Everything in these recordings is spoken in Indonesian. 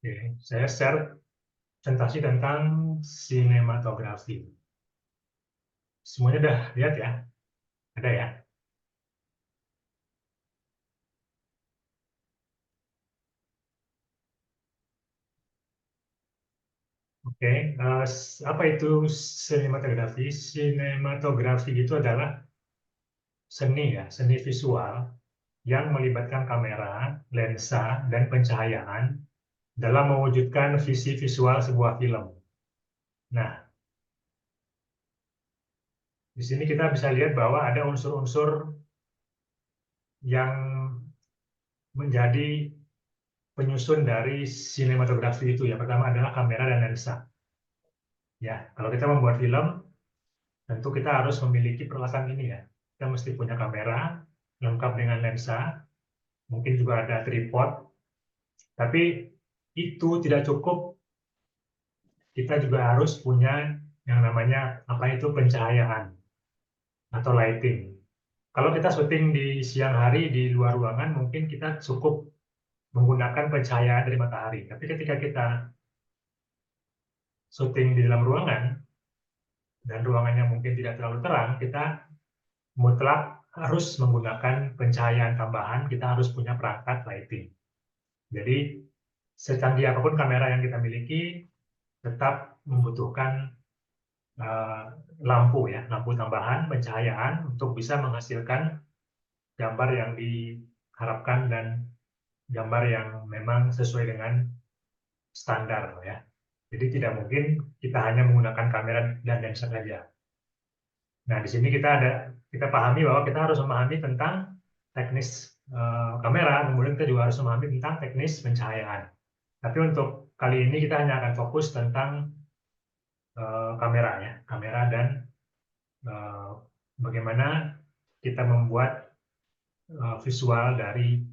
Oke, saya share presentasi tentang sinematografi. Semuanya udah lihat ya? Ada ya? Oke, apa itu sinematografi? Sinematografi itu adalah seni ya, seni visual yang melibatkan kamera, lensa, dan pencahayaan dalam mewujudkan visi visual sebuah film. Nah, di sini kita bisa lihat bahwa ada unsur-unsur yang menjadi penyusun dari sinematografi itu. Yang pertama adalah kamera dan lensa. Ya, kalau kita membuat film, tentu kita harus memiliki peralatan ini ya. Kita mesti punya kamera lengkap dengan lensa, mungkin juga ada tripod. Tapi itu tidak cukup. Kita juga harus punya yang namanya apa itu pencahayaan atau lighting. Kalau kita syuting di siang hari di luar ruangan, mungkin kita cukup menggunakan pencahayaan dari matahari. Tapi ketika kita syuting di dalam ruangan dan ruangannya mungkin tidak terlalu terang, kita mutlak harus menggunakan pencahayaan tambahan. Kita harus punya perangkat lighting. Jadi secanggih apapun kamera yang kita miliki, tetap membutuhkan uh, lampu ya, lampu tambahan, pencahayaan untuk bisa menghasilkan gambar yang diharapkan dan gambar yang memang sesuai dengan standar ya. Jadi tidak mungkin kita hanya menggunakan kamera dan lensa saja. Nah, di sini kita pahami bahwa kita harus memahami tentang teknis kamera, kemudian kita juga harus memahami tentang teknis pencahayaan. Tapi untuk kali ini kita hanya akan fokus tentang kamera ya, kamera dan eh, bagaimana kita membuat visual dari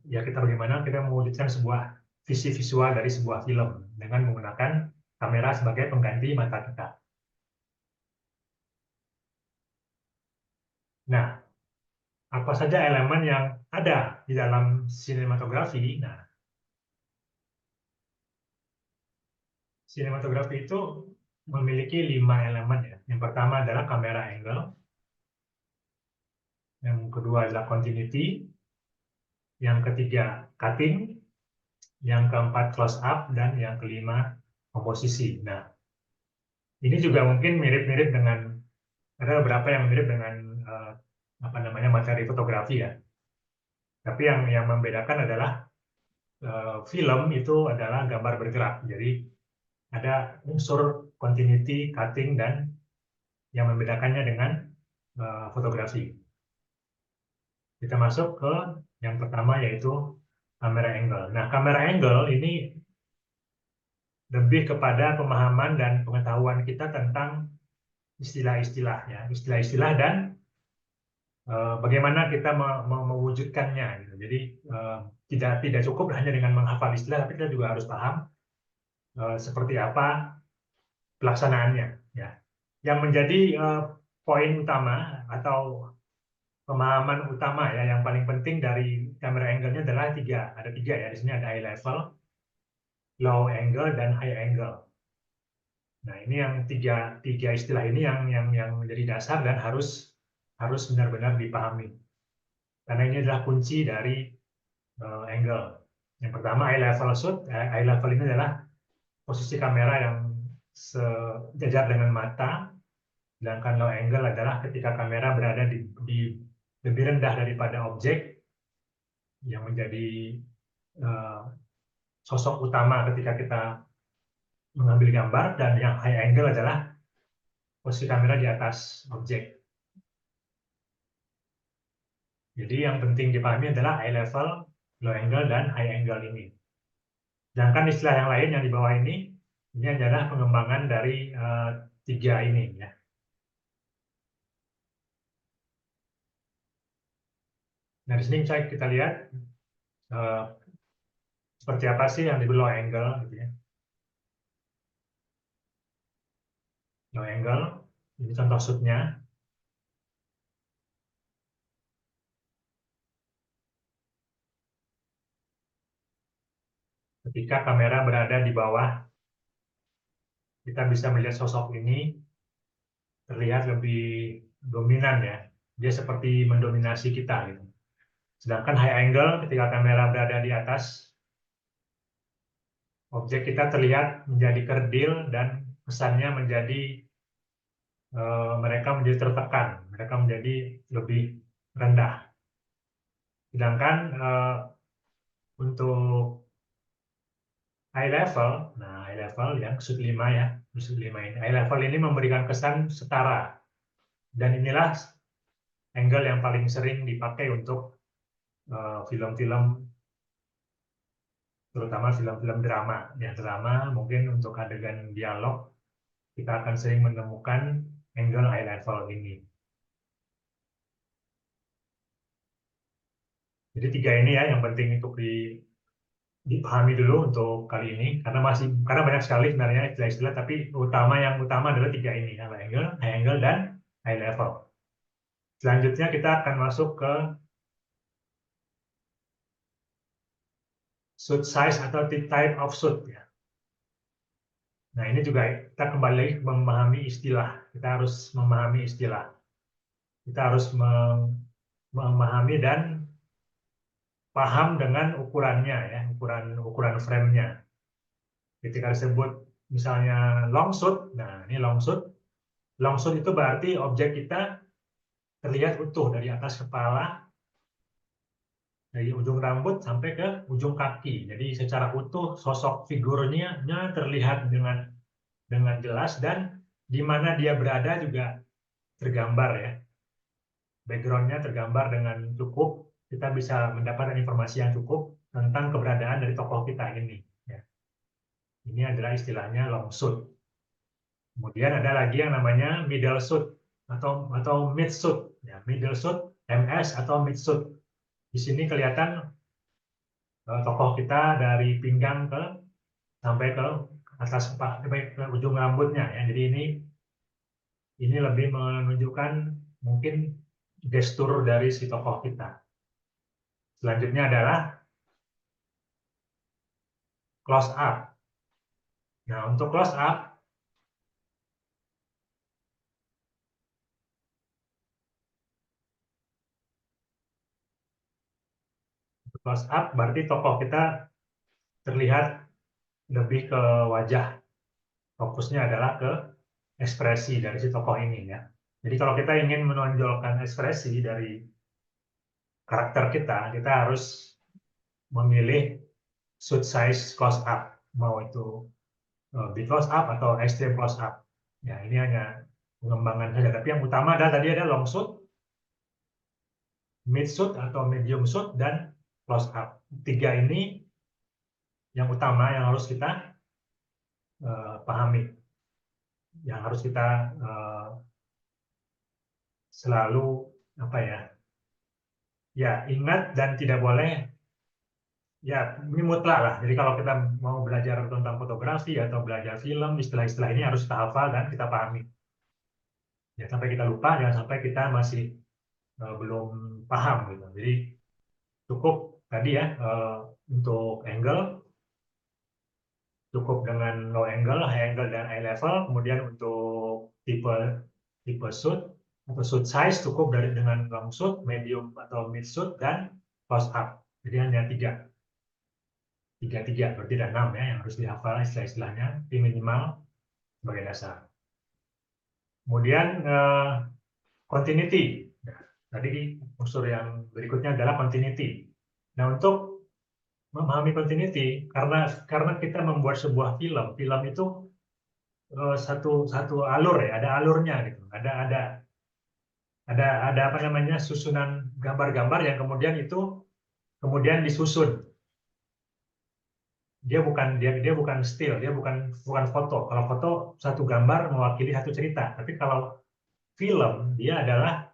ya kita bagaimana kita mewujudkan sebuah visi visual dari sebuah film dengan menggunakan kamera sebagai pengganti mata kita. Nah, apa saja elemen yang ada di dalam sinematografi? Nah, sinematografi itu memiliki 5 elemen ya. Yang pertama adalah kamera angle, yang kedua adalah continuity, yang ketiga cutting, yang keempat close up, dan yang kelima komposisi. Nah, ini juga mungkin mirip-mirip dengan ada beberapa yang mirip dengan eh, apa namanya materi fotografi ya. Tapi yang membedakan adalah film itu adalah gambar bergerak. Jadi ada unsur continuity, cutting, dan yang membedakannya dengan fotografi. Kita masuk ke yang pertama yaitu kamera angle. Nah, kamera angle ini lebih kepada pemahaman dan pengetahuan kita tentang istilah-istilah ya, istilah-istilah dan bagaimana kita mewujudkannya. Gitu. Jadi tidak cukup hanya dengan menghafal istilah, tapi kita juga harus paham seperti apa pelaksanaannya. Ya, yang menjadi poin utama atau pemahaman utama ya yang paling penting dari kamera angle-nya adalah ada tiga ya. Di sini ada high level, low angle, dan high angle. Nah, ini yang tiga istilah ini yang menjadi dasar dan harus benar-benar dipahami. Karena ini adalah kunci dari angle. Yang pertama eye level shoot. Eye level ini adalah posisi kamera yang sejajar dengan mata. Sedangkan low angle adalah ketika kamera berada di lebih rendah daripada objek yang menjadi uh, sosok utama ketika kita mengambil gambar, dan yang high angle adalah posisi kamera di atas objek. Jadi yang penting dipahami adalah eye level, low angle, dan high angle ini. Sedangkan istilah yang lain yang di bawah ini adalah pengembangan dari tiga ini ya. Nah, di sini kita lihat uh, seperti apa sih yang di low angle gitu ya. Low angle, ini contoh shootnya. ketika kamera berada di bawah, kita bisa melihat sosok ini terlihat lebih dominan ya. Dia seperti mendominasi kita gitu. Sedangkan high angle ketika kamera berada di atas, objek kita terlihat menjadi kerdil dan kesannya menjadi mereka menjadi tertekan, mereka menjadi lebih rendah. Sedangkan untuk high level, nah high level yang sud 5 ya, sud 5 ini, high level ini memberikan kesan setara. Dan inilah angle yang paling sering dipakai untuk film-film, terutama film-film drama. Ya, drama mungkin untuk adegan dialog, kita akan sering menemukan angle high level ini. Jadi tiga ini ya yang penting untuk dipahami dulu untuk kali ini, karena banyak sekali sebenarnya istilah-istilah, tapi yang utama adalah tiga ini, high angle dan high level. Selanjutnya kita akan masuk ke shoot size atau type of shoot ya. Nah, ini juga kita kembali lagi memahami istilah. Kita harus memahami istilah. Kita harus memahami dan paham dengan ukurannya ya, ukuran frame-nya. Ketika disebut misalnya long shoot, nah ini long shoot. Long shoot itu berarti objek kita terlihat utuh dari atas kepala, dari ujung rambut sampai ke ujung kaki. Jadi secara utuh sosok figurnya terlihat dengan jelas, dan di mana dia berada juga tergambar ya. Backgroundnya tergambar dengan cukup, kita bisa mendapatkan informasi yang cukup tentang keberadaan dari tokoh kita ini. Ya. Ini adalah istilahnya long shoot. Kemudian ada lagi yang namanya middle shoot atau mid shoot. Ya, middle shoot, MS atau mid shoot. Di sini kelihatan tokoh kita dari pinggang sampai ke atas ke ujung rambutnya ya. Jadi ini lebih menunjukkan mungkin gestur dari si tokoh kita. Selanjutnya adalah close up. Nah, untuk close up berarti tokoh kita terlihat lebih ke wajah. Fokusnya adalah ke ekspresi dari si tokoh ini ya. Jadi kalau kita ingin menonjolkan ekspresi dari karakter kita, kita harus memilih shoot size close up, mau itu big close up atau extreme close up. Ya, ini hanya pengembangan saja. Tapi yang utama adalah tadi ada long shoot, mid shoot atau medium shoot, dan close up. Tiga ini yang utama yang harus kita pahami, yang harus kita selalu ingat dan tidak boleh, ya ini mutlak lah. Jadi kalau kita mau belajar tentang fotografi atau belajar film, istilah-istilah ini harus kita hafal dan kita pahami. Ya, sampai kita lupa, jangan sampai kita masih belum paham gitu. Jadi cukup tadi ya untuk angle, cukup dengan low angle, high angle, dan high level. Kemudian untuk tipe shoot atau shoot size cukup dengan long shoot, medium atau mid shoot, dan close up. Jadi hanya tiga berarti ada 6 ya yang harus dihafal istilah-istilahnya, minimal sebagai dasar. Kemudian continuity. Nah, tadi unsur yang berikutnya adalah continuity. Nah, untuk memahami continuity, karena kita membuat sebuah film itu satu alur ya, ada alurnya gitu, ada apa namanya, susunan gambar-gambar yang kemudian disusun. Dia bukan still, dia bukan foto. Kalau foto satu gambar mewakili satu cerita, tapi kalau film dia adalah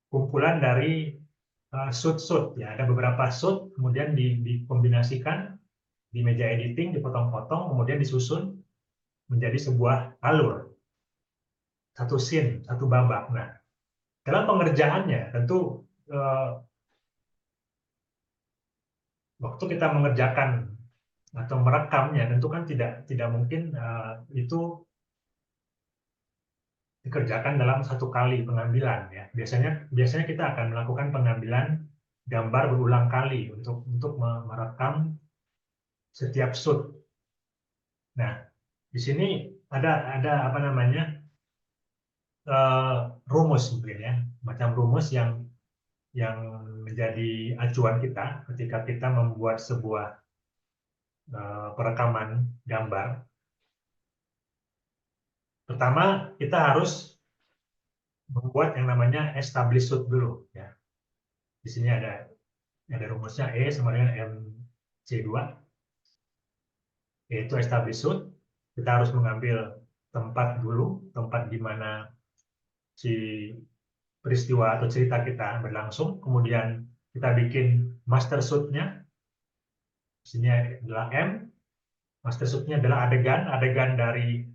kumpulan dari shoot ya, ada beberapa shoot kemudian dikombinasikan di meja editing, dipotong-potong, kemudian disusun menjadi sebuah alur, satu scene, satu babak. Nah, dalam pengerjaannya tentu waktu kita mengerjakan atau merekamnya, tentu kan tidak mungkin itu dikerjakan dalam satu kali pengambilan ya. Biasanya kita akan melakukan pengambilan gambar berulang kali untuk merekam setiap shoot. Nah, di sini ada apa namanya rumus mungkin ya, macam rumus yang menjadi acuan kita ketika kita membuat sebuah perekaman gambar. Pertama, kita harus membuat yang namanya establish shoot dulu ya. Di sini ada rumusnya E sama dengan MC2, yaitu establish shoot. Kita harus mengambil tempat dulu, tempat di mana si peristiwa atau cerita kita berlangsung, kemudian kita bikin master shoot-nya. Di sini adalah M, master shoot-nya adalah adegan dari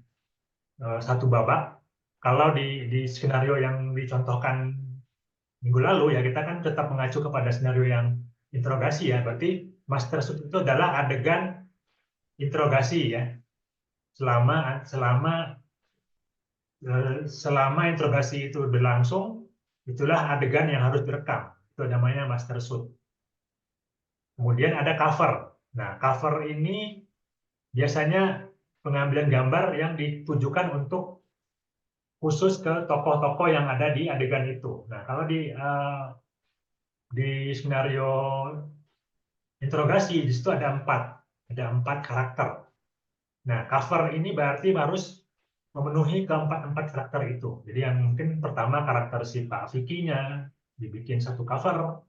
satu babak. Kalau di skenario yang dicontohkan minggu lalu ya, kita kan tetap mengacu kepada skenario yang interogasi ya, berarti master shoot itu adalah adegan interogasi ya. Selama interogasi itu berlangsung, itulah adegan yang harus direkam. Itu namanya master shoot. Kemudian ada cover. Nah, cover ini biasanya pengambilan gambar yang ditujukan untuk khusus ke tokoh-tokoh yang ada di adegan itu. Nah, kalau di skenario interogasi di situ ada empat karakter. Nah, cover ini berarti harus memenuhi keempat karakter itu. Jadi yang mungkin pertama karakter si Pak Vicky-nya dibikin satu cover,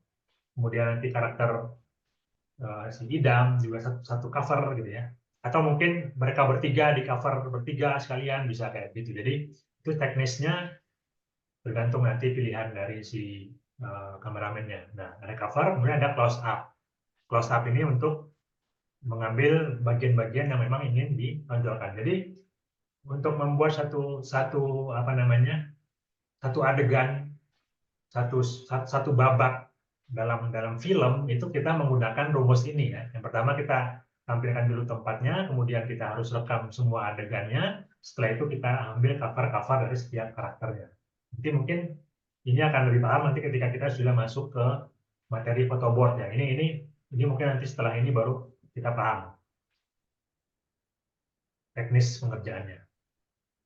kemudian nanti karakter si Idam juga satu cover gitu ya. Atau mungkin mereka bertiga di cover bertiga sekalian bisa kayak gitu. Jadi itu teknisnya tergantung nanti pilihan dari si kameramennya. Nah, ada cover, kemudian ada close up. Close up ini untuk mengambil bagian-bagian yang memang ingin ditonjolkan. Jadi untuk membuat satu apa namanya satu adegan, satu babak dalam film itu kita menggunakan rumus ini ya. Yang pertama kita tampilkan dulu tempatnya, kemudian kita harus rekam semua adegannya. Setelah itu kita ambil cover-cover dari setiap karakternya. Nanti mungkin ini akan lebih paham nanti ketika kita sudah masuk ke materi photoboard ya. Ini mungkin nanti setelah ini baru kita paham teknis pengerjaannya.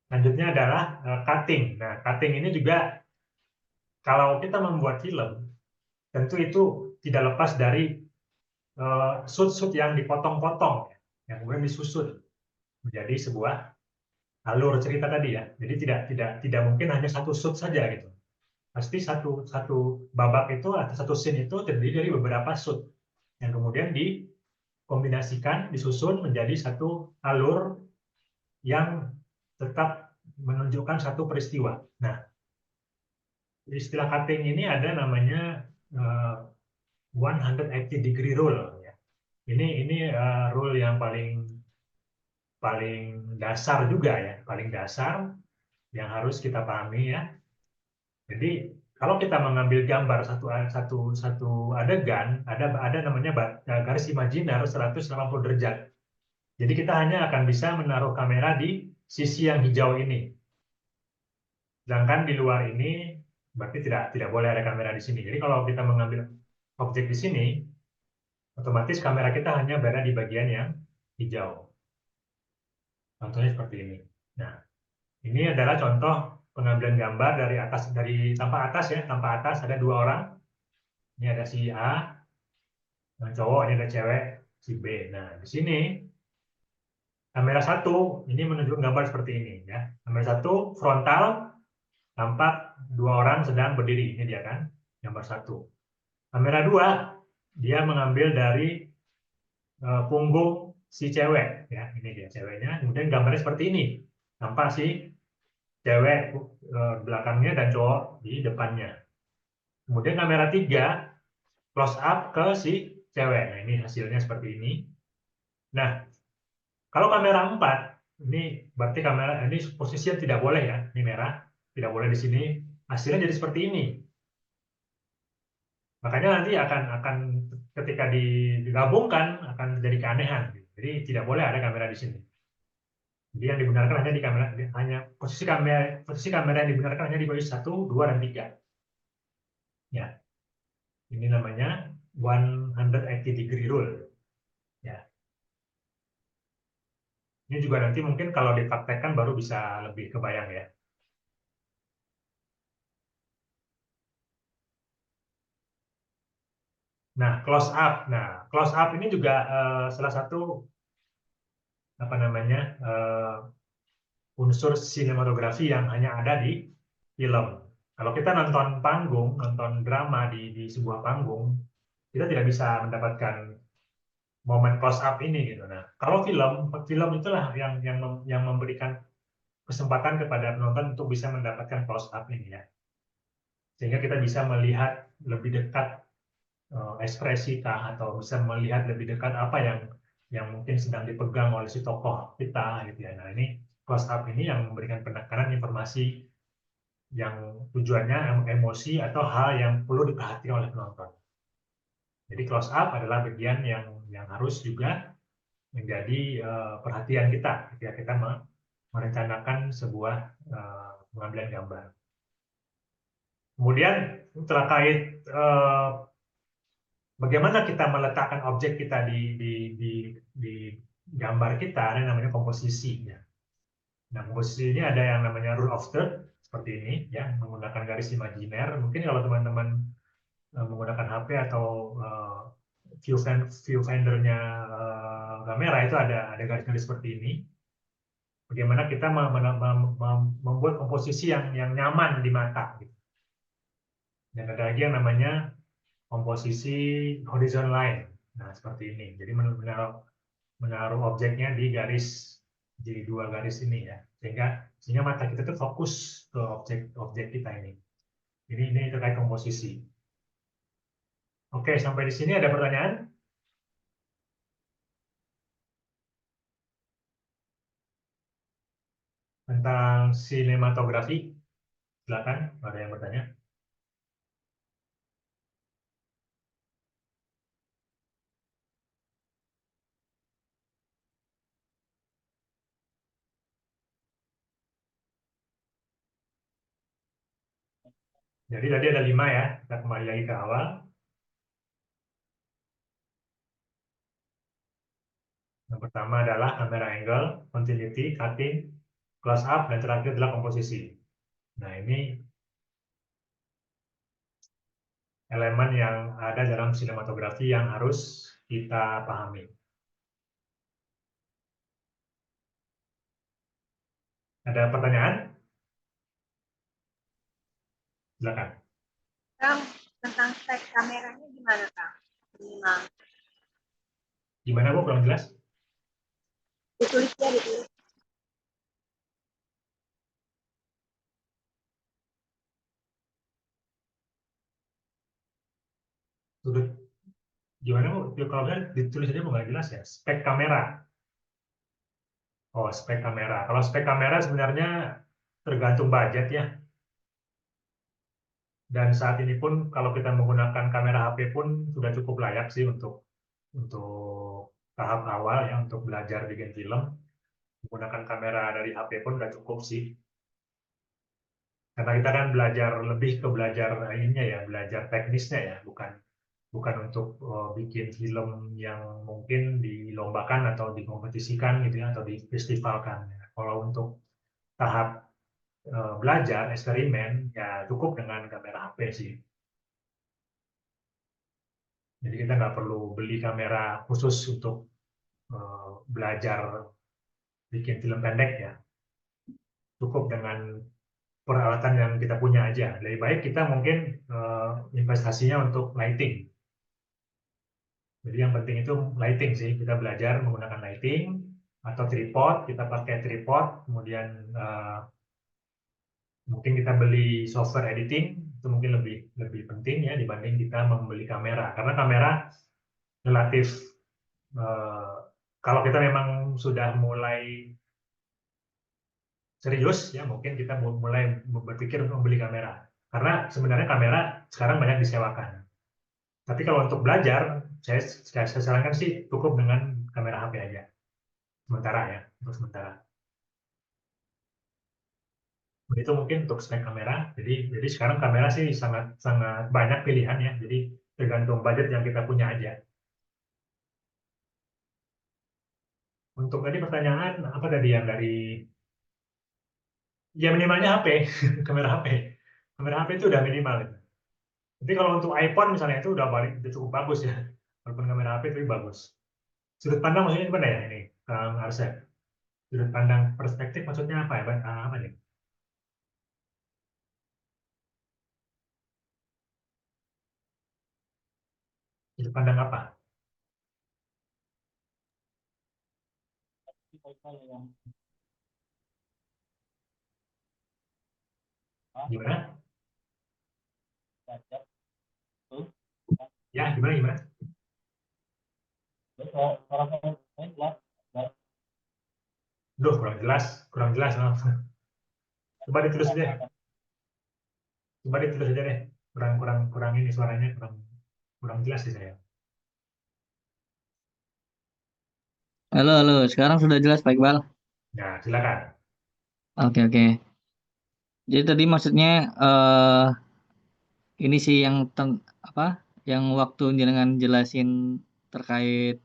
Selanjutnya adalah cutting. Nah, cutting ini juga kalau kita membuat film, tentu itu tidak lepas dari shoot-shoot yang dipotong-potong, yang kemudian disusun menjadi sebuah alur cerita tadi ya. Jadi tidak mungkin hanya satu shoot saja gitu. Pasti satu babak itu atau satu scene itu terdiri dari beberapa shoot yang kemudian dikombinasikan, disusun menjadi satu alur yang tetap menunjukkan satu peristiwa. Nah, istilah cutting ini ada namanya 180 degree rule ya. Ini rule yang paling dasar juga ya, paling dasar yang harus kita pahami ya. Jadi kalau kita mengambil gambar satu adegan, ada namanya garis imajiner 180 derajat. Jadi kita hanya akan bisa menaruh kamera di sisi yang hijau ini. Sedangkan di luar ini berarti tidak boleh ada kamera di sini. Jadi kalau kita mengambil objek di sini, otomatis kamera kita hanya berada di bagian yang hijau. Contohnya seperti ini. Nah, ini adalah contoh pengambilan gambar dari tampak atas ya, tampak atas ada dua orang. Ini ada si A, yang cowok, ini ada cewek, si B. Nah, di sini kamera satu ini menunjukkan gambar seperti ini ya. Kamera satu frontal tampak dua orang sedang berdiri. Ini dia kan, gambar satu. Kamera dua dia mengambil dari punggung si cewek ya. Ini dia ceweknya. Kemudian gambarnya seperti ini. Tampak si cewek belakangnya dan cowok di depannya. Kemudian kamera 3 close up ke si cewek. Nah, ini hasilnya seperti ini. Nah, kalau kamera 4 ini berarti kamera ini posisinya tidak boleh ya. Ini merah, tidak boleh di sini. Hasilnya jadi seperti ini. Makanya nanti akan ketika digabungkan akan jadi keanehan. Jadi tidak boleh ada kamera di sini. Jadi yang dibenarkan hanya di kamera, hanya posisi kamera yang dibenarkan hanya di posisi 1, 2, dan 3. Ya, ini namanya 180 degree rule. Ya, ini juga nanti mungkin kalau dipraktekkan baru bisa lebih kebayang ya. Nah, close up. Nah, close up ini juga salah satu apa namanya unsur sinematografi yang hanya ada di film. Kalau kita nonton panggung, nonton drama di sebuah panggung, kita tidak bisa mendapatkan momen close up ini gitu. Nah, kalau film itulah yang memberikan kesempatan kepada penonton untuk bisa mendapatkan close up ini ya. Sehingga kita bisa melihat lebih dekat ekspresi kah, atau bisa melihat lebih dekat apa yang mungkin sedang dipegang oleh si tokoh kita gitu ya. Nah, ini close up ini yang memberikan penekanan informasi yang tujuannya emosi atau hal yang perlu diperhatikan oleh penonton. Jadi close up adalah bagian yang harus juga menjadi perhatian kita ketika kita merencanakan sebuah pengambilan gambar. Kemudian terkait bagaimana kita meletakkan objek kita di gambar kita, ada yang namanya komposisi. Ya. Nah, komposisi ini ada yang namanya rule of third, seperti ini, ya, menggunakan garis imajiner. Mungkin kalau teman-teman menggunakan HP atau viewfinder-nya kamera itu ada garis-garis seperti ini. Bagaimana kita membuat komposisi yang nyaman di mata. Gitu. Dan ada lagi yang namanya komposisi horizon line. Nah, seperti ini. Jadi menaruh objeknya di dua garis ini ya. Sehingga mata kita tuh fokus ke objek kita ini. Ini terkait komposisi. Oke, sampai di sini ada pertanyaan? Tentang sinematografi? Silakan, ada yang bertanya. Jadi tadi ada 5 ya, kita kembali lagi ke awal. Yang pertama adalah camera angle, continuity, cutting, close up, dan terakhir adalah komposisi. Nah, ini elemen yang ada dalam sinematografi yang harus kita pahami. Ada pertanyaan? Silakan. Kang, tentang spek kameranya gimana, Kang? Minimal. Gimana, Bu? Kurang jelas? Ditulis ya, ditulis. Sudut gimana, Bu? Kalau ditulis aja nggak jelas ya. Spek kamera. Oh, spek kamera. Kalau spek kamera sebenarnya tergantung budget ya. Dan saat ini pun kalau kita menggunakan kamera HP pun sudah cukup layak sih untuk tahap awal ya, untuk belajar bikin film. Menggunakan kamera dari HP pun sudah cukup sih. Karena kita kan lebih ke belajar ininya ya, belajar teknisnya ya, bukan untuk bikin film yang mungkin dilombakan atau dikompetisikan gitu ya, atau difestivalkan. Kalau untuk tahap belajar eksperimen ya cukup dengan kamera HP sih. Jadi kita nggak perlu beli kamera khusus untuk belajar bikin film pendek ya. Cukup dengan peralatan yang kita punya aja. Lebih baik kita mungkin investasinya untuk lighting. Jadi yang penting itu lighting sih. Kita belajar menggunakan lighting atau tripod. Kita pakai tripod, kemudian mungkin kita beli software editing itu mungkin lebih penting ya dibanding kita membeli kamera. Karena kamera relatif kalau kita memang sudah mulai serius ya mungkin kita mulai berpikir untuk membeli kamera. Karena sebenarnya kamera sekarang banyak disewakan. Tapi kalau untuk belajar, saya sarankan sih cukup dengan kamera HP aja. Sementara ya, untuk sementara. Begitu mungkin untuk spek kamera. Jadi sekarang kamera sih sangat sangat banyak pilihan ya. Jadi tergantung budget yang kita punya aja. Untuk tadi pertanyaan apa tadi yang dari ya minimalnya HP, kamera HP. Kamera HP itu udah minimal itu. Tapi kalau untuk iPhone misalnya itu udah cukup bagus ya. Walaupun kamera HP itu bagus. Sudut pandang maksudnya gimana ya ini, Kang Arsep? Sudut pandang perspektif maksudnya apa ya? Apa nih? Sudut pandang apa? Gimana? Ya, gimana? Duh, kurang jelas. No. Coba ditulis deh. Coba ditulis aja deh. Kurang ini suaranya kurang jelas sih saya. Halo, halo. Sekarang sudah jelas, Pak Iqbal? Nah, silakan. Oke, oke. Jadi tadi maksudnya ini sih yang apa? Yang waktu jenengan jelasin terkait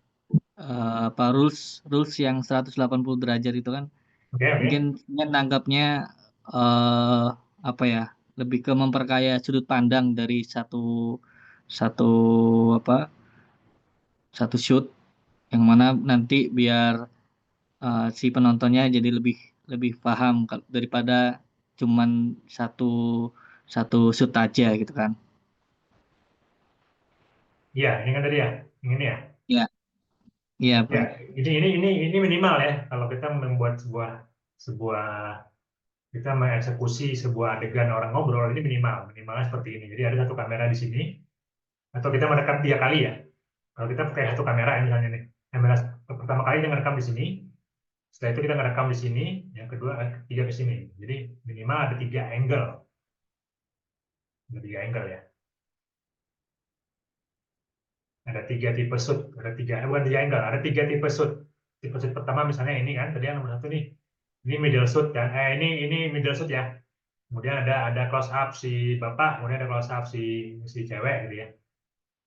apa rules rules yang 180 derajat itu kan Oke, oke. mungkin saya nanggapnya eh apa ya? Lebih ke memperkaya sudut pandang dari satu satu apa? Satu shoot yang mana nanti biar si penontonnya jadi lebih lebih paham daripada cuman satu satu shoot aja gitu kan. Iya, ini kan tadi ya. Yang ini ya. Ya, iya Ya, Pak. ini minimal ya. Kalau kita membuat sebuah sebuah kita mengeksekusi sebuah adegan orang ngobrol ini minimalnya seperti ini. Jadi ada satu kamera di sini, atau kita merekam 3 kali ya. Kalau kita pakai satu kamera misalnya nih, kamera pertama kali kita ngerekam di sini, setelah itu kita ngerekam di sini, yang kedua ketiga ke sini. Jadi minimal ada 3 angle, ya. Ada 3 tipe shoot, bukan 3 angle, ada 3 tipe shoot. Tipe shoot pertama misalnya ini kan, tadi yang nomor 1 nih, ini middle shoot kan, ini middle shoot ya. Kemudian ada close up si bapak, kemudian ada close up si cewek gitu ya.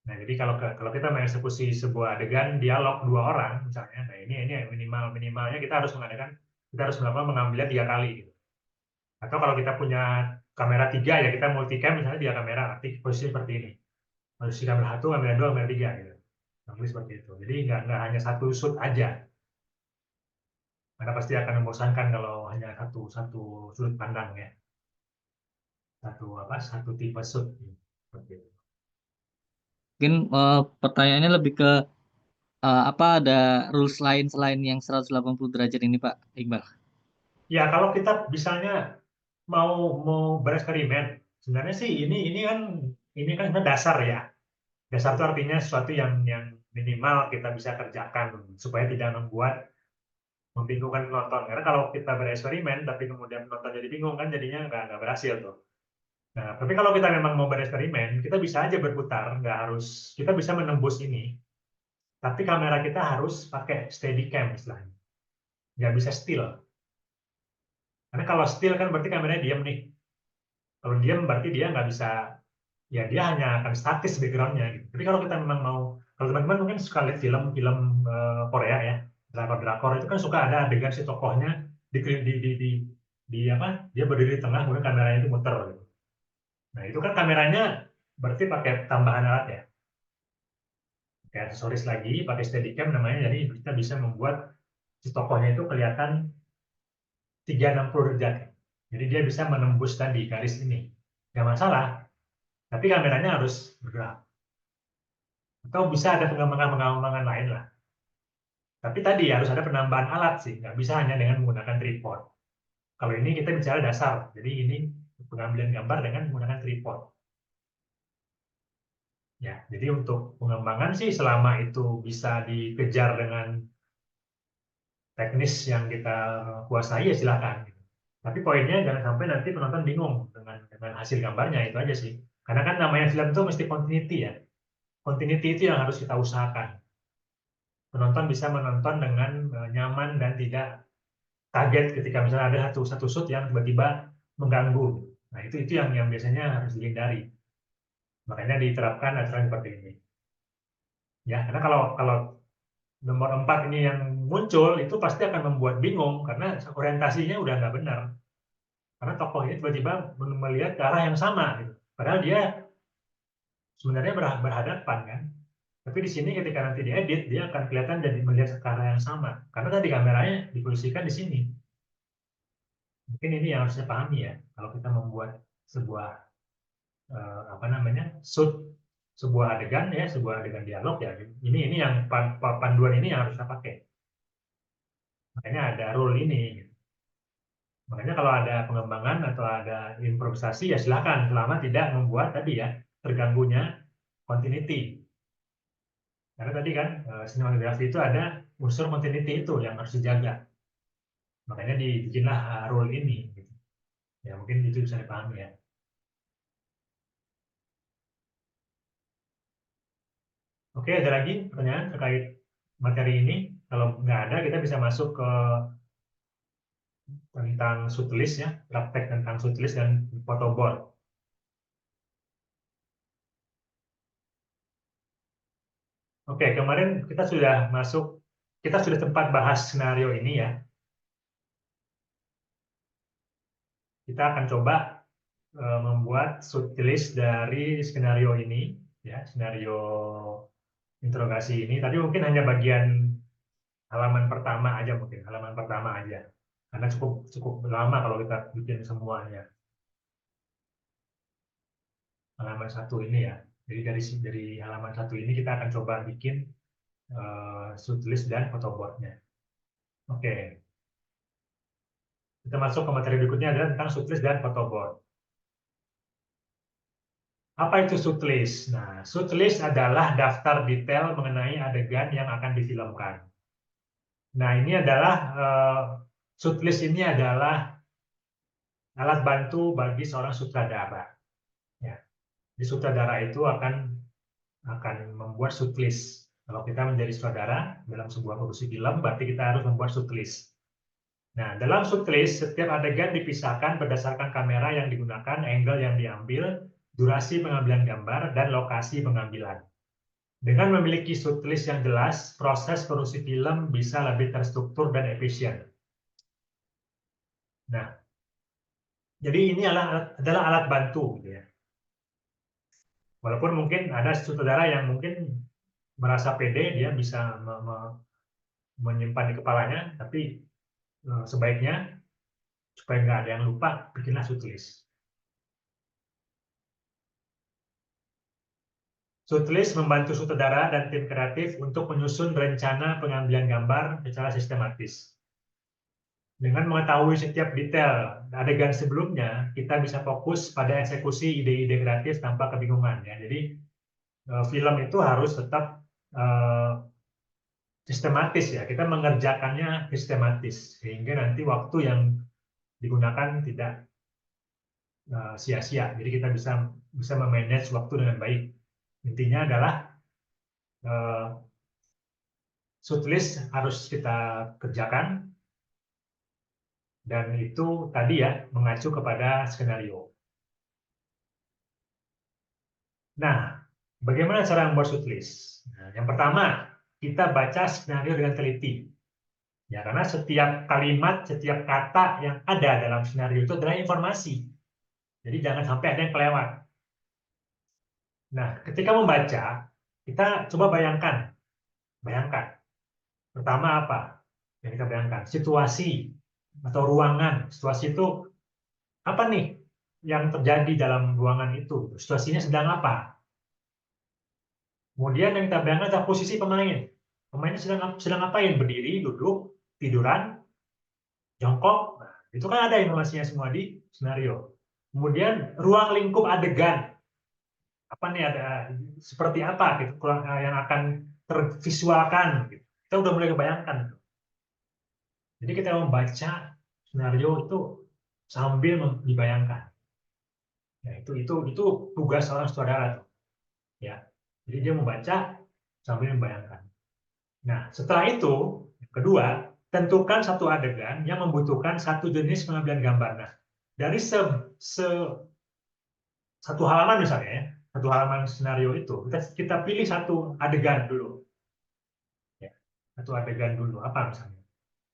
Nah, jadi kalau kita mengeksekusi sebuah adegan dialog 2 orang misalnya, nah ini minimalnya kita harus melakukan mengambilnya 3 kali gitu. Atau kalau kita punya kamera 3 ya kita multicam misalnya 2 kamera, aktif posisi seperti ini. Posisi kamera 1, kamera 2, kamera 3 gitu. Nah, seperti itu. Jadi nggak hanya satu shoot aja. Karena pasti akan membosankan kalau hanya satu satu sudut pandang ya. Satu tipe shoot seperti itu. Mungkin pertanyaannya lebih ke apa ada rules lain selain yang 180 derajat ini Pak Iqbal? Ya, kalau kita misalnya mau mau bereksperimen, sebenarnya sih ini kan sebenarnya dasar ya. Dasar itu artinya sesuatu yang minimal kita bisa kerjakan supaya tidak membingungkan penonton. Karena kalau kita bereksperimen tapi kemudian penonton jadi bingung kan jadinya nggak berhasil tuh. Nah, tapi kalau kita memang mau bereksperimen, kita bisa aja berputar, nggak harus kita bisa menembus ini. Tapi kamera kita harus pakai steadicam istilahnya, nggak bisa still. Karena kalau still kan berarti kameranya diam nih. Kalau diam berarti dia nggak bisa, ya dia hanya akan statis backgroundnya gitu. Tapi kalau kita memang mau, kalau teman-teman mungkin suka lihat film-film Korea ya, drakor-drakor itu kan suka ada adegan si tokohnya di apa? Dia berdiri di tengah, kemudian kameranya itu muter gitu. Nah itu kan kameranya berarti pakai tambahan alat ya, kayak aksesoris lagi, pakai steadicam namanya. Jadi kita bisa membuat si tokohnya itu kelihatan 360 derajat. Jadi dia bisa menembus tadi garis ini, nggak masalah. Tapi kameranya harus bergerak. Atau bisa ada pengembangan lain lah. Tapi tadi harus ada penambahan alat sih, nggak bisa hanya dengan menggunakan tripod. Kalau ini kita bicara dasar, jadi ini pengambilan gambar dengan menggunakan tripod. Ya, jadi untuk pengembangan sih selama itu bisa dikejar dengan teknis yang kita kuasai ya silakan. Tapi poinnya jangan sampai nanti penonton bingung dengan hasil gambarnya, itu aja sih. Karena kan namanya film itu mesti continuity ya. Continuity itu yang harus kita usahakan. penonton bisa menonton dengan nyaman dan tidak kaget ketika misalnya ada satu shoot yang tiba-tiba mengganggu. Nah, itu yang biasanya harus dihindari. Makanya diterapkan aturan seperti ini. Ya, karena kalau nomor 4 ini yang muncul itu pasti akan membuat bingung karena orientasinya udah nggak benar. Karena tokoh ini tiba-tiba melihat ke arah yang sama, gitu. Padahal dia sebenarnya berhadapan kan. Tapi di sini ketika nanti diedit dia akan kelihatan jadi melihat ke arah yang sama. Karena tadi kameranya diposisikan di sini. Mungkin ini yang harusnya pahami ya. Kalau kita membuat sebuah apa namanya shoot sebuah adegan ya, sebuah adegan dialog ya. Ini yang panduan ini yang harus kita pakai. Makanya ada rule ini. Makanya kalau ada pengembangan atau ada improvisasi ya silakan selama tidak membuat tadi ya terganggunya continuity. Karena tadi kan sinematografi itu ada unsur continuity itu yang harus dijaga. Makanya dibikinlah rule ini. Gitu. Ya mungkin itu bisa dipahami ya. Oke, ada lagi pertanyaan terkait materi ini? Kalau nggak ada, kita bisa masuk ke tentang shoot-list ya, praktek tentang shoot-list dan photoboard. Oke, kemarin kita sudah sempat bahas skenario ini ya. Kita akan coba membuat shoot-list dari skenario ini, ya, skenario interogasi ini. Tapi mungkin hanya bagian halaman pertama aja mungkin, halaman pertama aja. Karena cukup lama kalau kita bikin semuanya. Halaman 1 ini ya. Jadi dari halaman 1 ini kita akan coba bikin shoot-list dan photoboardnya. Oke. Kita masuk ke materi berikutnya adalah tentang shoot-list dan photoboard. Apa itu shoot-list? Nah, shoot-list adalah daftar detail mengenai adegan yang akan difilmkan. Nah, ini adalah shoot-list ini adalah alat bantu bagi seorang sutradara. Ya. Di sutradara itu akan membuat shoot-list. Kalau kita menjadi sutradara dalam sebuah produksi film, berarti kita harus membuat shoot-list. Nah, dalam shoot-list, setiap adegan dipisahkan berdasarkan kamera yang digunakan, angle yang diambil, durasi pengambilan gambar, dan lokasi pengambilan. Dengan memiliki shoot-list yang jelas, proses produksi film bisa lebih terstruktur dan efisien. Nah, jadi ini adalah alat bantu. Gitu ya. Walaupun mungkin ada sutradara yang mungkin merasa pede, dia bisa menyimpan di kepalanya, tapi sebaiknya supaya nggak ada yang lupa, bikinlah shoot-list. Shoot-list membantu sutradara dan tim kreatif untuk menyusun rencana pengambilan gambar secara sistematis. Dengan mengetahui setiap detail adegan sebelumnya, kita bisa fokus pada eksekusi ide-ide kreatif tanpa kebingungan. Ya. Jadi film itu harus tetap sistematis ya. Kita mengerjakannya sistematis sehingga nanti waktu yang digunakan tidak sia-sia. Jadi kita bisa memanage waktu dengan baik. Intinya adalah shoot-list harus kita kerjakan dan itu tadi ya mengacu kepada skenario. Nah, bagaimana cara membuat shoot-list? Nah, yang pertama, kita baca skenario dengan teliti. Ya, karena setiap kalimat, setiap kata yang ada dalam skenario itu adalah informasi. Jadi jangan sampai ada yang kelewat. Nah, ketika membaca, kita coba bayangkan. Pertama apa yang kita bayangkan? Situasi atau ruangan. Situasi itu apa nih yang terjadi dalam ruangan itu? Situasinya sedang apa? Kemudian yang kita bayangkan adalah posisi pemain. Pemainnya sedang ngapain? Berdiri, duduk, tiduran, jongkok. Nah, itu kan ada informasinya semua di skenario. Kemudian ruang lingkup adegan. Apa nih ada seperti apa gitu yang akan tervisualkan gitu. Kita udah mulai kebayangkan. Jadi kita membaca skenario itu sambil dibayangkan. Ya, itu tugas seorang sutradara tuh. Ya. Jadi dia membaca sambil membayangkan. Nah, setelah itu, yang kedua, tentukan satu adegan yang membutuhkan satu jenis pengambilan gambar. Nah, dari satu halaman misalnya, ya, satu halaman skenario itu, kita pilih satu adegan dulu. Ya, satu adegan dulu, apa misalnya?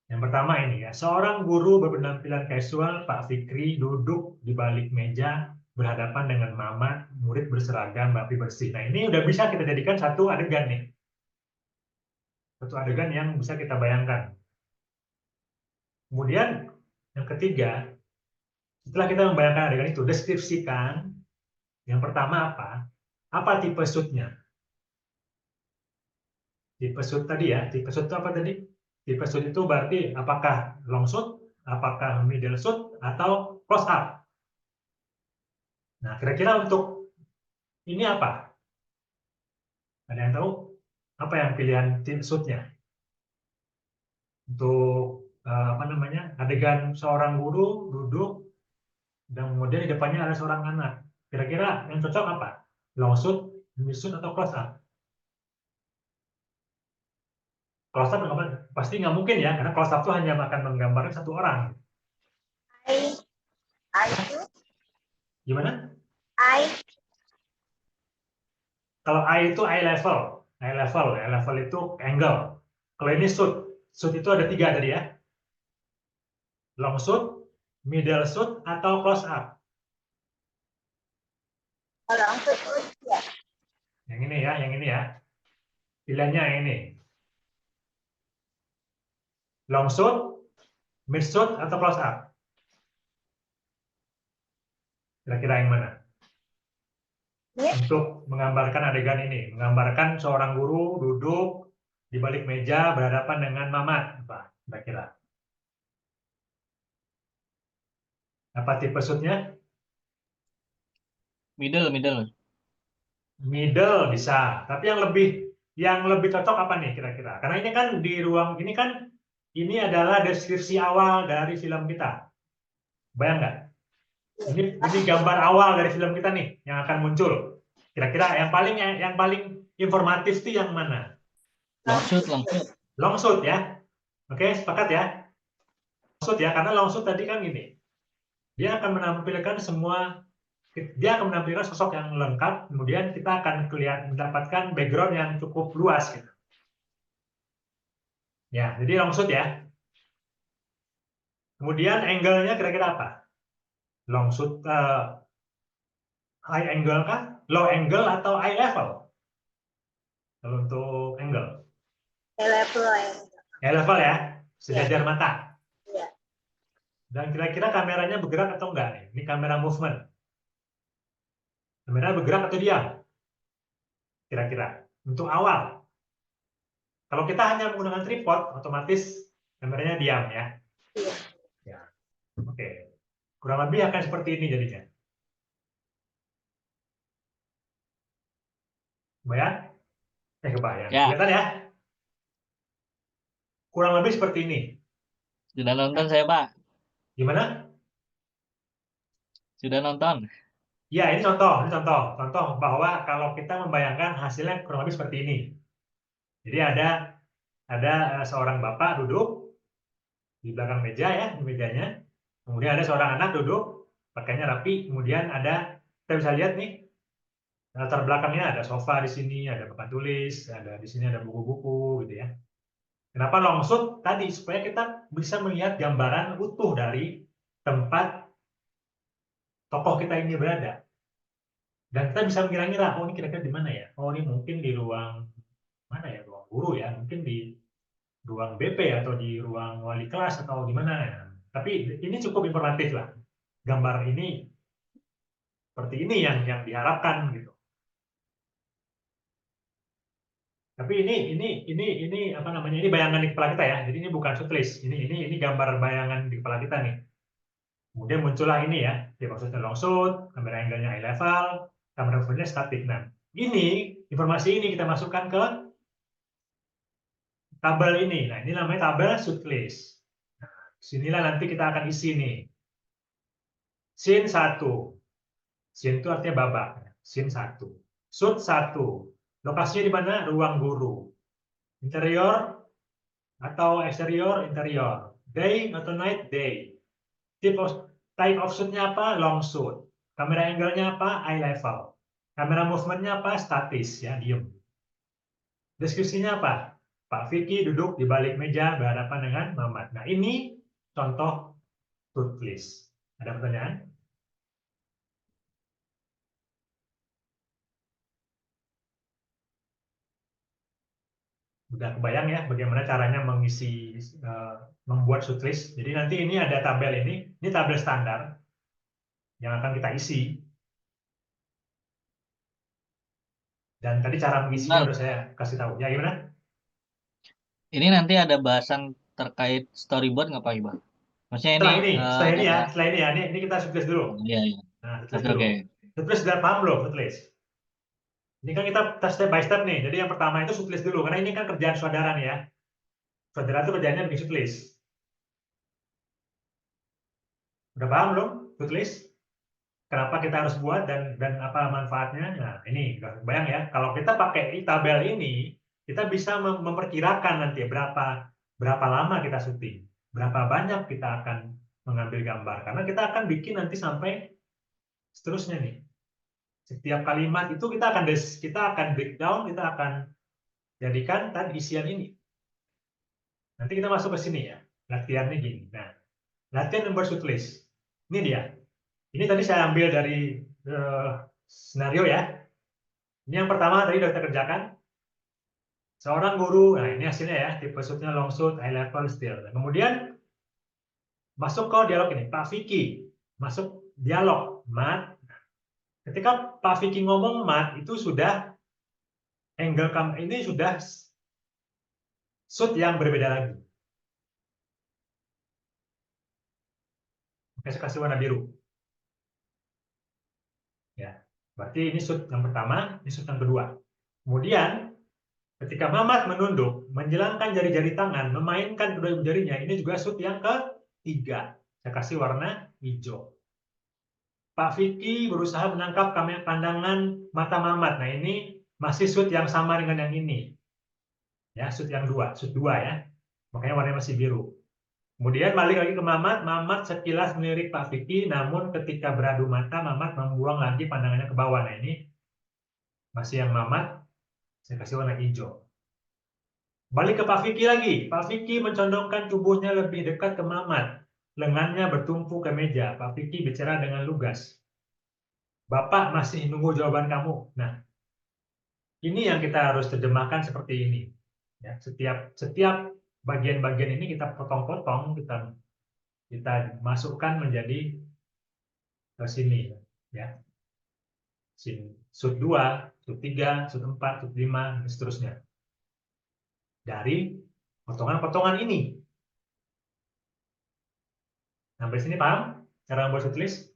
Yang pertama ini ya, seorang guru berpenampilan casual, Pak Fikri, duduk di balik meja berhadapan dengan Mamat, murid berseragam rapi bersih. Nah, ini udah bisa kita jadikan satu adegan nih. Satu adegan yang bisa kita bayangkan. Kemudian yang ketiga, setelah kita membayangkan adegan itu, deskripsikan yang pertama apa? Apa tipe shoot-nya? Tipe shoot tadi ya, tipe shoot itu apa tadi? Tipe shoot itu berarti apakah long shoot, apakah middle shoot, atau close up. Nah, kira-kira untuk ini apa? Ada yang tahu? Apa yang pilihan tim shoot-nya? Untuk apa namanya? Adegan seorang guru duduk dan kemudian di depannya ada seorang anak. Kira-kira yang cocok apa? Long shoot, mid shoot, atau close up? Close up pasti nggak mungkin ya, karena close up itu hanya akan menggambarkan satu orang. I itu Gimana? I Kalau eye itu eye level, eye level itu angle. Kalau ini shoot, shoot itu ada 3 tadi ya. Long shoot, middle shoot, atau close up. kalau untuk ya. Yang ini ya, yang ini ya. Pilihannya yang ini. Long shoot, mid shoot, atau close up. Kira-kira yang mana? Untuk menggambarkan adegan ini, menggambarkan seorang guru duduk di balik meja berhadapan dengan Mamat, apa kira-kira? Apa tipe shootnya? Middle, middle. Middle bisa, tapi yang lebih cocok apa nih kira-kira? Karena ini kan di ruang ini kan ini adalah deskripsi awal dari film kita. Bayang nggak? Ini gambar awal dari film kita nih yang akan muncul. Kira-kira yang paling informatif itu yang mana? Long shoot, long shoot. Long shoot ya. Oke, sepakat ya. Long shoot ya, karena long shoot tadi kan gini. Dia akan menampilkan sosok yang lengkap, kemudian kita akan mendapatkan background yang cukup luas gitu. Ya, jadi long shoot ya. Kemudian angle-nya kira-kira apa? Long shoot high angle kah? Low angle atau eye level? Kalau untuk angle. level yang Eye level ya, sejajar mata. Iya. Dan kira-kira kameranya bergerak atau enggak nih? Ini kamera movement. Kamera bergerak atau diam? Kira-kira. Untuk awal. Kalau kita hanya menggunakan tripod, otomatis kameranya diam ya. Iya. Ya. Oke. Kurang lebih akan seperti ini jadinya. Kebayang? Kebayang. Ya. Kelihatan ya? Kurang lebih seperti ini. Sudah nonton saya, Pak. Gimana? Sudah nonton. Ya, ini contoh bahwa kalau kita membayangkan hasilnya kurang lebih seperti ini. Jadi ada seorang bapak duduk di belakang meja ya, di mejanya. Kemudian ada seorang anak duduk, pakainya rapi. Kemudian kita bisa lihat nih, latar belakangnya ada sofa di sini, ada papan tulis, ada di sini ada buku-buku gitu ya. Kenapa long shoot? Tadi supaya kita bisa melihat gambaran utuh dari tempat tokoh kita ini berada. Dan kita bisa mengira-ngira, oh ini kira-kira di mana ya? Oh ini mungkin di ruang mana ya? Ruang guru ya? Mungkin di ruang BP atau di ruang wali kelas atau di mana ya? Tapi ini cukup informatif lah. Gambar ini seperti ini yang diharapkan gitu. Tapi ini apa namanya? Ini bayangan di kepala kita ya. Jadi ini bukan shootlist. Ini gambar bayangan di kepala kita nih. Kemudian muncullah ini ya, maksudnya long shoot, kamera angle-nya eye level, kamera movement-nya static. Nah, informasi ini kita masukkan ke tabel ini. Nah, ini namanya tabel shoot list. Nah, sinilah nanti kita akan isi nih. Scene 1. Scene itu artinya babak. Scene 1. Shoot 1. Lokasinya di mana? Ruang guru. interior atau exterior, interior. Day atau night, day. Type of shoot-nya apa? Long shoot. Kamera angle-nya apa? Eye level. Kamera movement-nya apa? Statis, ya, diem. Deskripsinya apa? Pak Vicky duduk di balik meja berhadapan dengan Mamat. Nah, ini contoh shoot list. Ada pertanyaan? Udah kebayang ya bagaimana caranya mengisi membuat shoot list. Jadi nanti ini ada tabel ini tabel standar yang akan kita isi. Dan tadi cara mengisinya Bang, udah saya kasih tahu. Ya gimana? ini nanti ada bahasan terkait storyboard nggak Pak Iqbal? Maksudnya ini ada, Setelah ini ya, ini kita shoot list dulu. oh, iya, iya. Nah, shoot list Oke, dulu. oke. Shoot list sudah paham belum shoot list? Ini kan kita step by step nih. Jadi yang pertama itu shoot list dulu, karena ini kan kerjaan saudara nih ya. Saudara itu kerjanya bikin shoot list. Udah paham belum shoot list? Kenapa kita harus buat dan apa manfaatnya? Nah, ini bayang ya. Kalau kita pakai tabel ini, kita bisa memperkirakan nanti berapa lama kita syuting, berapa banyak kita akan mengambil gambar. Karena kita akan bikin nanti sampai seterusnya nih. Setiap kalimat itu kita akan breakdown, kita akan jadikan tadi isian ini. Nanti kita masuk ke sini ya. Latihannya gini. Nah, latihan membuat shoot list. Ini dia. Ini tadi saya ambil dari skenario ya. Ini yang pertama tadi sudah kita kerjakan. Seorang guru, nah ini hasilnya ya, tipe shootnya long shoot, high level, still. Kemudian masuk ke dialog ini, Pak Vicky. Masuk dialog, Mat. Ketika Pak Vicky ngomong Mat, itu sudah angle ini sudah shoot yang berbeda lagi. Oke, saya kasih warna biru. Ya, berarti ini shoot yang pertama, ini shoot yang kedua. Kemudian ketika Mamat menunduk, menjelangkan jari-jari tangan, memainkan kedua ibu jarinya, ini juga shoot yang ketiga. Saya kasih warna hijau. Pak Vicky berusaha menangkap kamera pandangan mata Mamat. Nah, ini masih shoot yang sama dengan yang ini. Ya, shoot yang shoot dua ya. Makanya warnanya masih biru. Kemudian balik lagi ke Mamat, Mamat sekilas melirik Pak Vicky, namun ketika beradu mata, Mamat membuang lagi pandangannya ke bawah. Nah, ini masih yang Mamat, saya kasih warna hijau. Balik ke Pak Vicky lagi. Pak Vicky mencondongkan tubuhnya lebih dekat ke Mamat. Lengannya bertumpu ke meja. Pak Vicky bicara dengan lugas. Bapak masih nunggu jawaban kamu. Nah, ini yang kita harus terjemahkan seperti ini. Ya, setiap bagian-bagian ini kita potong-potong, kita masukkan menjadi ke sini. Ya. Shoot 2, shoot 3, shoot 4, shoot 5, dan seterusnya. Dari potongan-potongan ini. Sampai sini paham cara membuat shoot list?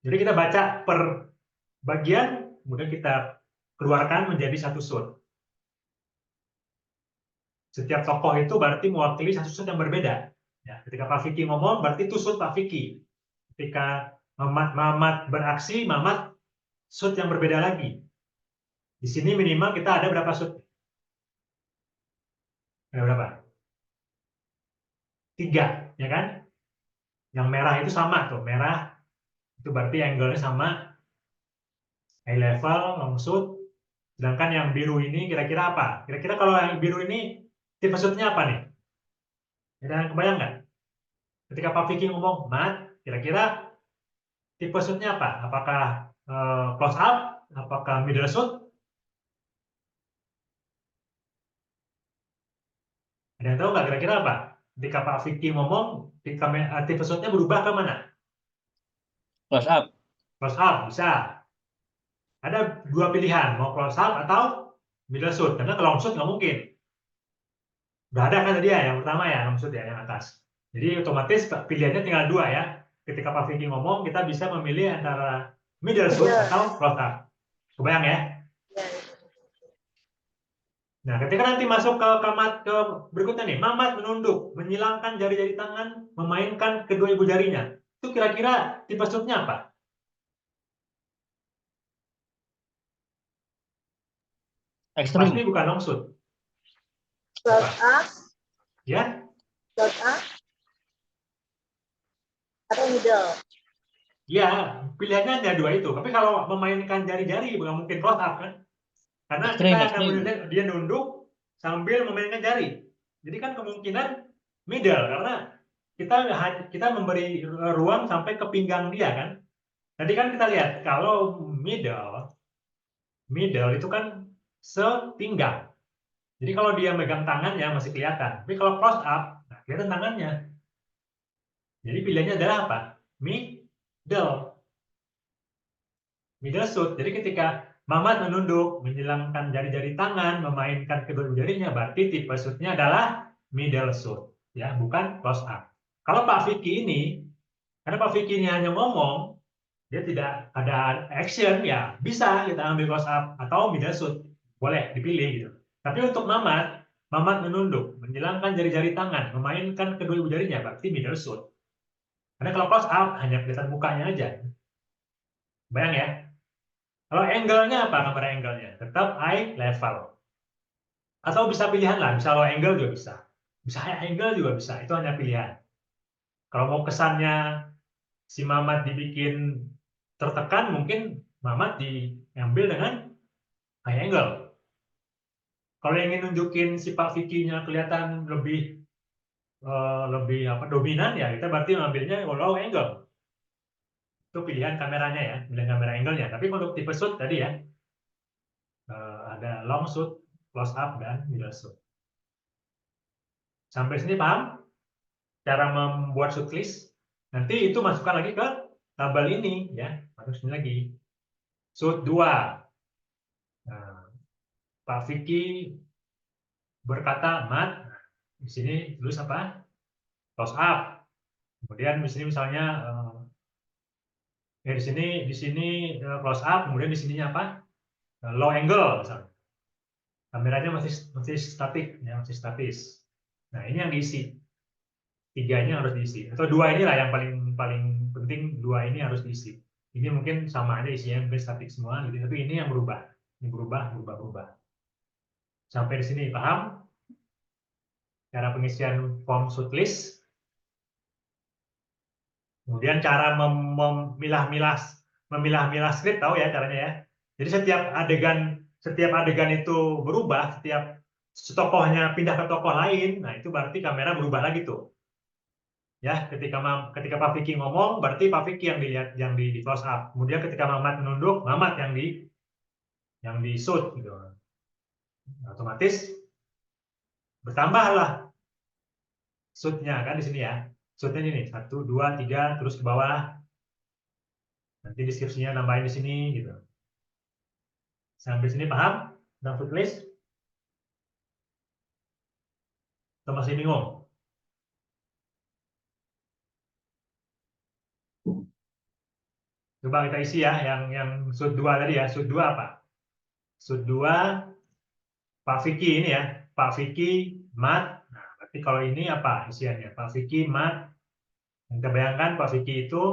Jadi kita baca per bagian, kemudian kita keluarkan menjadi satu shoot. Setiap tokoh itu berarti mewakili satu shoot yang berbeda. Ya, ketika Pak Vicky ngomong, berarti itu shoot Pak Vicky. Ketika Mamat beraksi, Mamat shoot yang berbeda lagi. Di sini minimal kita ada berapa shoot? Ada berapa? 3, ya kan? Yang merah itu sama tuh, merah itu berarti angle-nya sama, high level, long shoot. Sedangkan yang biru ini kira-kira apa? Kira-kira kalau yang biru ini tipe shoot-nya apa nih? Ada yang kebayang nggak? Ketika Pak Vicky ngomong, Mat, kira-kira tipe shoot-nya apa? Apakah close up? Apakah middle shoot? Ada yang tahu nggak kira-kira apa? Ketika Pak Vicky ngomong, tipe shoot-nya berubah ke mana? Close up. Close up, bisa. Ada 2 pilihan, mau close up atau middle shoot. Karena kalau long shoot nggak mungkin. Udah ada kan tadi ya, yang pertama ya, long shoot ya, yang atas. Jadi otomatis pilihannya tinggal 2 ya. Ketika Pak Vicky ngomong, kita bisa memilih antara middle shoot atau close up. Kebayang ya? Nah, ketika nanti masuk ke berikutnya nih, Mamat menunduk, menyilangkan jari-jari tangan, memainkan kedua ibu jarinya. Itu kira-kira tipe shoot-nya apa? Ekstrim. Pasti bukan long shoot. Close up, Ya, close up, atau middle. ya, pilihannya hanya dua itu. Tapi kalau memainkan jari-jari bukan mungkin close up kan? Karena kita Ekstrim, akan ekstrim. melihat dia nunduk sambil memainkan jari. Jadi kan kemungkinan middle karena kita memberi ruang sampai ke pinggang dia kan. Tadi kan kita lihat kalau middle itu kan sepinggang. Jadi kalau dia megang tangannya masih kelihatan. Tapi kalau close up, nah kelihatan tangannya. Jadi pilihannya adalah apa? Middle shoot. Jadi ketika Mamat menunduk, menjelangkan jari-jari tangan, memainkan kedua jarinya, berarti tipe shootnya adalah middle shoot, ya, bukan close up. Kalau Pak Vicky ini, karena Pak Vicky ini hanya ngomong, dia tidak ada action, ya bisa kita ambil close up atau middle shoot, boleh dipilih gitu. Tapi untuk Mamat menunduk, menjelangkan jari-jari tangan, memainkan kedua ibu jarinya, berarti middle shoot. Karena kalau close up hanya kelihatan mukanya aja. Bayang ya. Kalau angle-nya apa kamera angle-nya? Tetap eye level. Atau bisa pilihan lah, bisa low angle juga bisa. Bisa high angle juga bisa, itu hanya pilihan. Kalau mau kesannya si Mamat dibikin tertekan, mungkin Mamat diambil dengan high angle. Kalau ingin nunjukin si Pak Vicky-nya kelihatan lebih dominan, ya kita berarti ngambilnya low angle. Itu pilihan kameranya ya, pilihan kamera angle-nya. Tapi untuk tipe shoot tadi ya, ada long shoot, close up, dan middle shoot. Sampai sini paham? Cara membuat shoot list? Nanti itu masukkan lagi ke tabel ini ya. Masuk sini lagi. Shoot 2. Nah, Pak Vicky berkata mat. Di sini tulis apa? Close up. Kemudian di sini misalnya di sini close up, kemudian di sininya apa? Low angle misalnya. Kameranya masih statik ya, masih statis. Nah, ini yang diisi. 3-nya harus diisi. Atau 2 inilah yang paling penting, 2 ini harus diisi. Ini mungkin sama aja isinya, mungkin statik semua gitu, tapi ini yang berubah. Ini berubah. Sampai di sini paham? Cara pengisian form shoot list. Kemudian cara memilah-milah script, tahu ya caranya ya. Jadi setiap adegan itu berubah, setiap tokohnya pindah ke tokoh lain, nah itu berarti kamera berubah lagi tuh. Ya, ketika Pak Vicky ngomong, berarti Pak Vicky yang dilihat, yang di close up. Kemudian ketika Mamat menunduk, Mamat yang di shoot gitu. Otomatis bertambahlah shootnya kan di sini ya. Shootnya ini nih, 1, 2, 3, terus ke bawah. Nanti deskripsinya nambahin di sini gitu. Sampai sini paham tentang shoot list? Atau masih bingung? Coba kita isi ya, yang shoot 2 tadi ya. Shoot 2 apa? Shoot 2 Pak Vicky ini ya. Pak Vicky, Mat. Nah, berarti kalau ini apa isiannya? Pak Vicky, Mat. Kita bayangkan Pak Vicky itu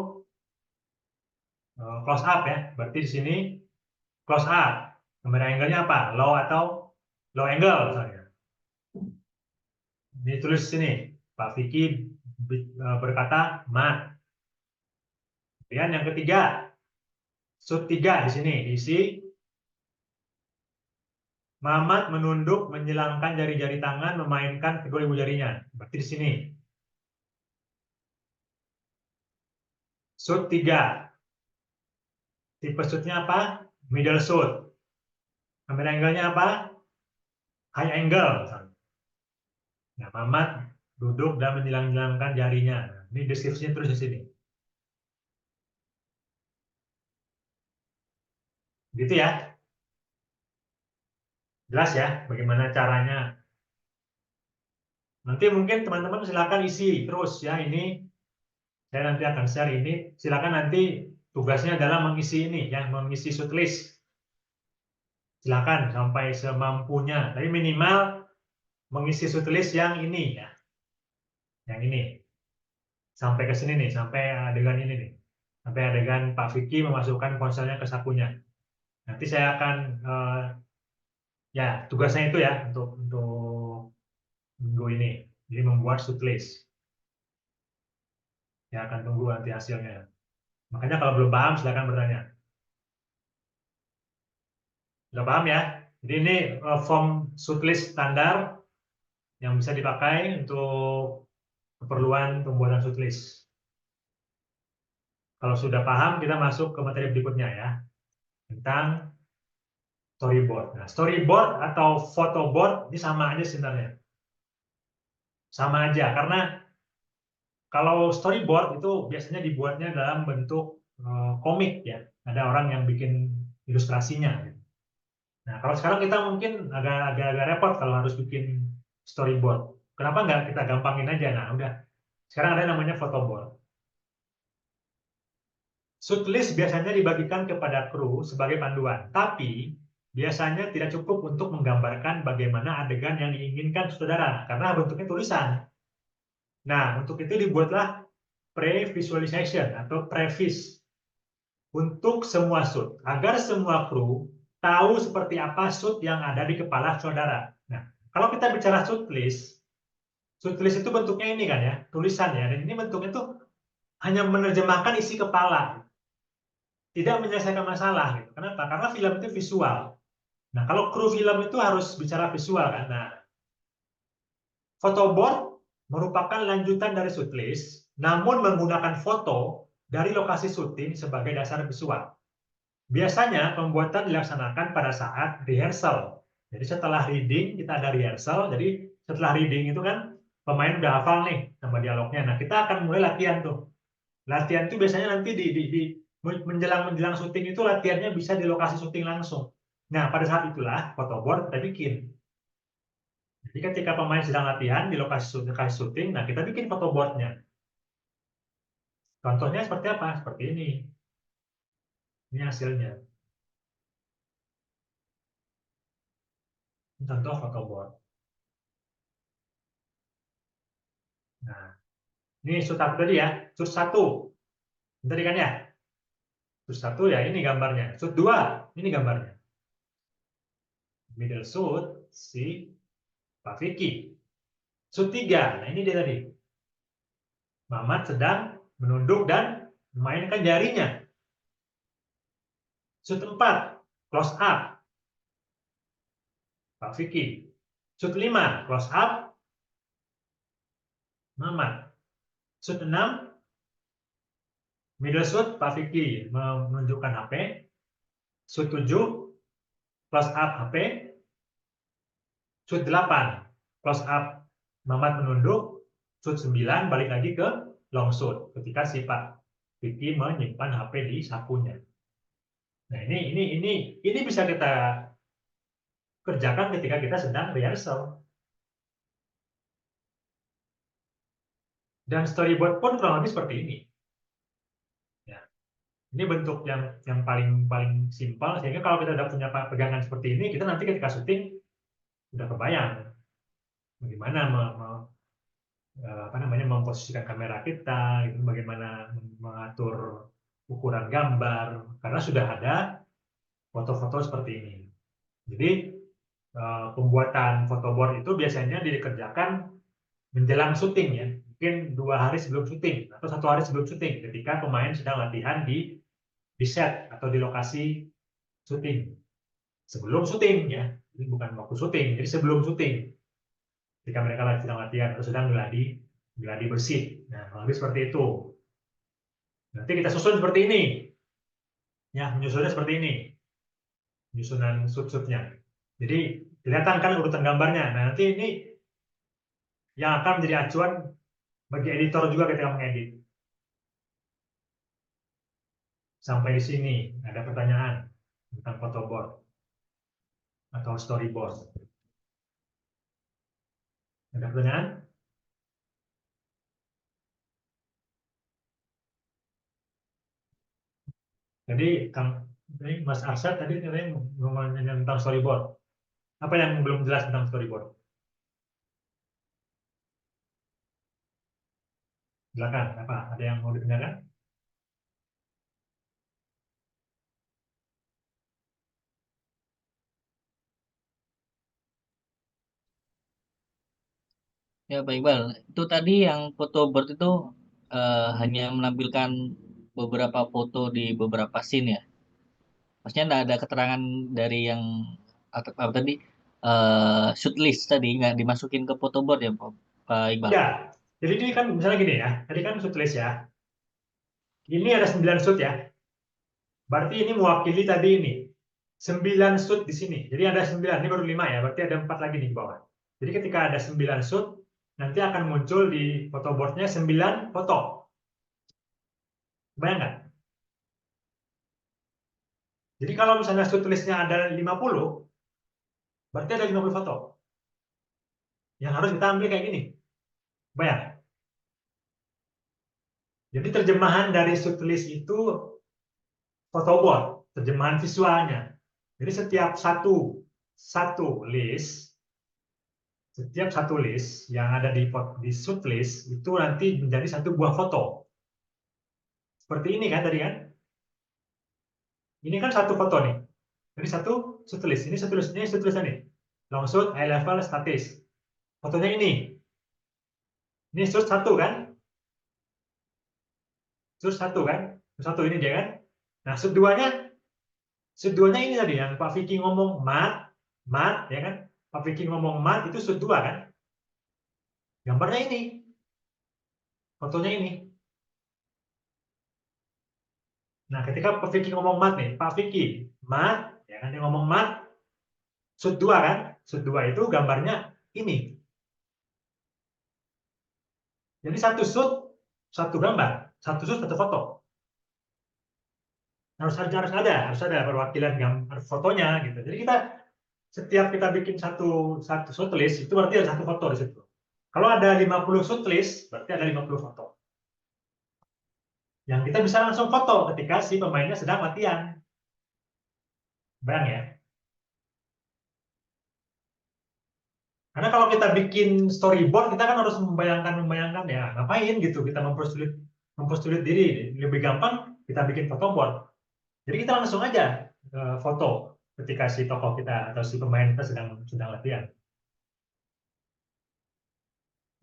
close up ya. Berarti di sini close up. Kamera angle-nya apa? Low atau low angle misalnya. Ditulis sini. Pak Vicky berkata Mat. Kemudian yang ketiga, shoot 3 di sini diisi Mamat menunduk, menjelangkan jari-jari tangan, memainkan kedua ibu jarinya. Berarti di sini. Shoot 3. Tipe shootnya apa? Middle shoot. Kamera angle-nya apa? High angle. Nah, Mamat duduk dan menjelang-jelangkan jarinya. Ini deskripsinya terus di sini. Gitu ya. Jelas ya bagaimana caranya. Nanti mungkin teman-teman silakan isi terus ya ini. Saya nanti akan share ini. Silakan nanti tugasnya adalah mengisi ini ya, mengisi shoot list. Silakan sampai semampunya. Tapi minimal mengisi shoot list yang ini ya. Yang ini. Sampai ke sini nih, sampai adegan ini nih. Sampai adegan Pak Vicky memasukkan ponselnya ke sakunya. Nanti saya akan Ya, tugasnya itu ya untuk minggu ini. Jadi membuat shoot list. Ya, akan tunggu nanti hasilnya. Makanya kalau belum paham silakan bertanya. Sudah paham ya? Jadi ini form shoot list standar yang bisa dipakai untuk keperluan pembuatan shoot list. Kalau sudah paham, kita masuk ke materi berikutnya ya, tentang storyboard. Nah, storyboard atau photoboard ini sama aja sebenarnya. Sama aja, karena kalau storyboard itu biasanya dibuatnya dalam bentuk komik ya. Ada orang yang bikin ilustrasinya. Nah, kalau sekarang kita mungkin agak repot kalau harus bikin storyboard. Kenapa nggak kita gampangin aja? Nah, udah. Sekarang ada namanya photoboard. Shoot list biasanya dibagikan kepada kru sebagai panduan, tapi biasanya tidak cukup untuk menggambarkan bagaimana adegan yang diinginkan saudara, karena bentuknya tulisan. Nah, untuk itu dibuatlah pre-visualization atau previs untuk semua shoot, agar semua kru tahu seperti apa shoot yang ada di kepala saudara. Nah, kalau kita bicara shoot list itu bentuknya ini kan ya, tulisan ya, dan ini bentuknya tuh hanya menerjemahkan isi kepala, tidak menyelesaikan masalah. Gitu. Kenapa? Karena film itu visual. Nah, kalau kru film itu harus bicara visual kan. Nah, photoboard merupakan lanjutan dari shoot list, namun menggunakan foto dari lokasi syuting sebagai dasar visual. Biasanya pembuatan dilaksanakan pada saat rehearsal. Jadi setelah reading kita ada rehearsal. Jadi setelah reading itu kan pemain udah hafal nih sama dialognya. Nah, kita akan mulai latihan tuh. Latihan itu biasanya nanti di menjelang syuting itu latihannya bisa di lokasi syuting langsung. Nah, pada saat itulah photoboard kita bikin. Jadi ketika pemain sedang latihan di lokasi syuting, nah kita bikin photoboardnya. Contohnya seperti apa? Seperti ini. Ini hasilnya. Ini contoh photoboard. Nah, ini shoot satu tadi ya. Shoot satu. Tadi kan ya? Shoot satu ya ini gambarnya. Shoot dua, ini gambarnya. Middle shoot si Pak Vicky. Shoot tiga, nah ini dia tadi. Mamat sedang menunduk dan memainkan jarinya. Shoot 4, close up, Pak Vicky. Shoot 5, close up, Mamat. Shoot 6, middle shoot, Pak Vicky menunjukkan HP. Shoot 7, close up HP. Shoot 8, close up, Mamat menunduk. Shoot 9, balik lagi ke long shoot ketika si Pak Vicky menyimpan HP di sakunya. Nah, ini bisa kita kerjakan ketika kita sedang rehearsal. Dan storyboard pun kurang lebih seperti ini. Ya. Ini bentuk yang paling paling simpel, sehingga kalau kita udah punya pegangan seperti ini, kita nanti ketika syuting udah kebayang bagaimana memposisikan kamera kita, gitu, bagaimana mengatur ukuran gambar, karena sudah ada foto-foto seperti ini. Jadi pembuatan photoboard itu biasanya dikerjakan menjelang syuting ya, mungkin 2 hari sebelum syuting atau 1 hari sebelum syuting, ketika pemain sedang latihan di set atau di lokasi syuting. Sebelum syuting ya, ini bukan waktu syuting, jadi sebelum syuting, ketika mereka sedang latihan atau sedang geladi bersih. Nah, lebih seperti itu. Nanti kita susun seperti ini, ya menyusunnya seperti ini, penyusunan shoot-shootnya. Jadi kelihatan kan urutan gambarnya. Nah, nanti ini yang akan menjadi acuan bagi editor juga ketika mengedit. Sampai di sini ada pertanyaan tentang photoboard atau storyboard. Ada pertanyaan? Jadi Mas Arsyad tadi katanya ngomongin tentang storyboard. Apa yang belum jelas tentang storyboard? Silakan, apa? Ada yang mau ditanyakan? Ya, Pak Iqbal. Itu tadi yang foto board itu hanya menampilkan beberapa foto di beberapa scene ya. Maksudnya nggak ada keterangan dari yang apa tadi shoot list tadi nggak dimasukin ke foto board ya, Pak Iqbal. Ya, jadi ini kan misalnya gini ya, tadi kan shoot list ya. Ini ada 9 shoot ya. Berarti ini mewakili tadi ini. 9 shoot di sini. Jadi ada 9, ini baru 5 ya. Berarti ada 4 lagi di bawah. Jadi ketika ada 9 shoot, nanti akan muncul di foto boardnya 9 foto. Bayang nggak? Jadi kalau misalnya shoot listnya ada 50, berarti ada 50 foto. Yang harus kita ambil kayak gini. Bayang. Jadi terjemahan dari shoot list itu foto board, terjemahan visualnya. Jadi setiap satu list yang ada di shoot list itu nanti menjadi satu buah foto. Seperti ini kan tadi kan? Ini kan satu foto nih. Jadi satu shoot list. Ini shoot list, ini shoot list nih. Long shoot, high level, statis. Fotonya ini. Ini shoot satu kan? Shoot satu kan? Shoot satu ini dia kan? Nah, shoot duanya ini tadi yang Pak Vicky ngomong mat, ya kan? Pak Vicky ngomong mat itu shoot 2 kan? Gambarnya ini. Fotonya ini. Nah, ketika Pak Vicky ngomong mat nih, Pak Vicky, mat, ya kan dia ngomong mat, shoot 2 kan? Shoot 2 itu gambarnya ini. Jadi satu shoot, satu gambar, satu shoot, satu foto. Harus ada perwakilan gambar fotonya gitu. Jadi setiap kita bikin satu shoot list itu berarti ada satu foto di situ. Kalau ada 50 shoot list, berarti ada 50 foto. Yang kita bisa langsung foto ketika si pemainnya sedang latihan. Bayang ya. Karena kalau kita bikin storyboard, kita kan harus membayangkan ya ngapain gitu. Kita mempersulit diri. Lebih gampang kita bikin foto board. Jadi kita langsung aja foto ketika si tokoh kita atau si pemain kita sedang latihan.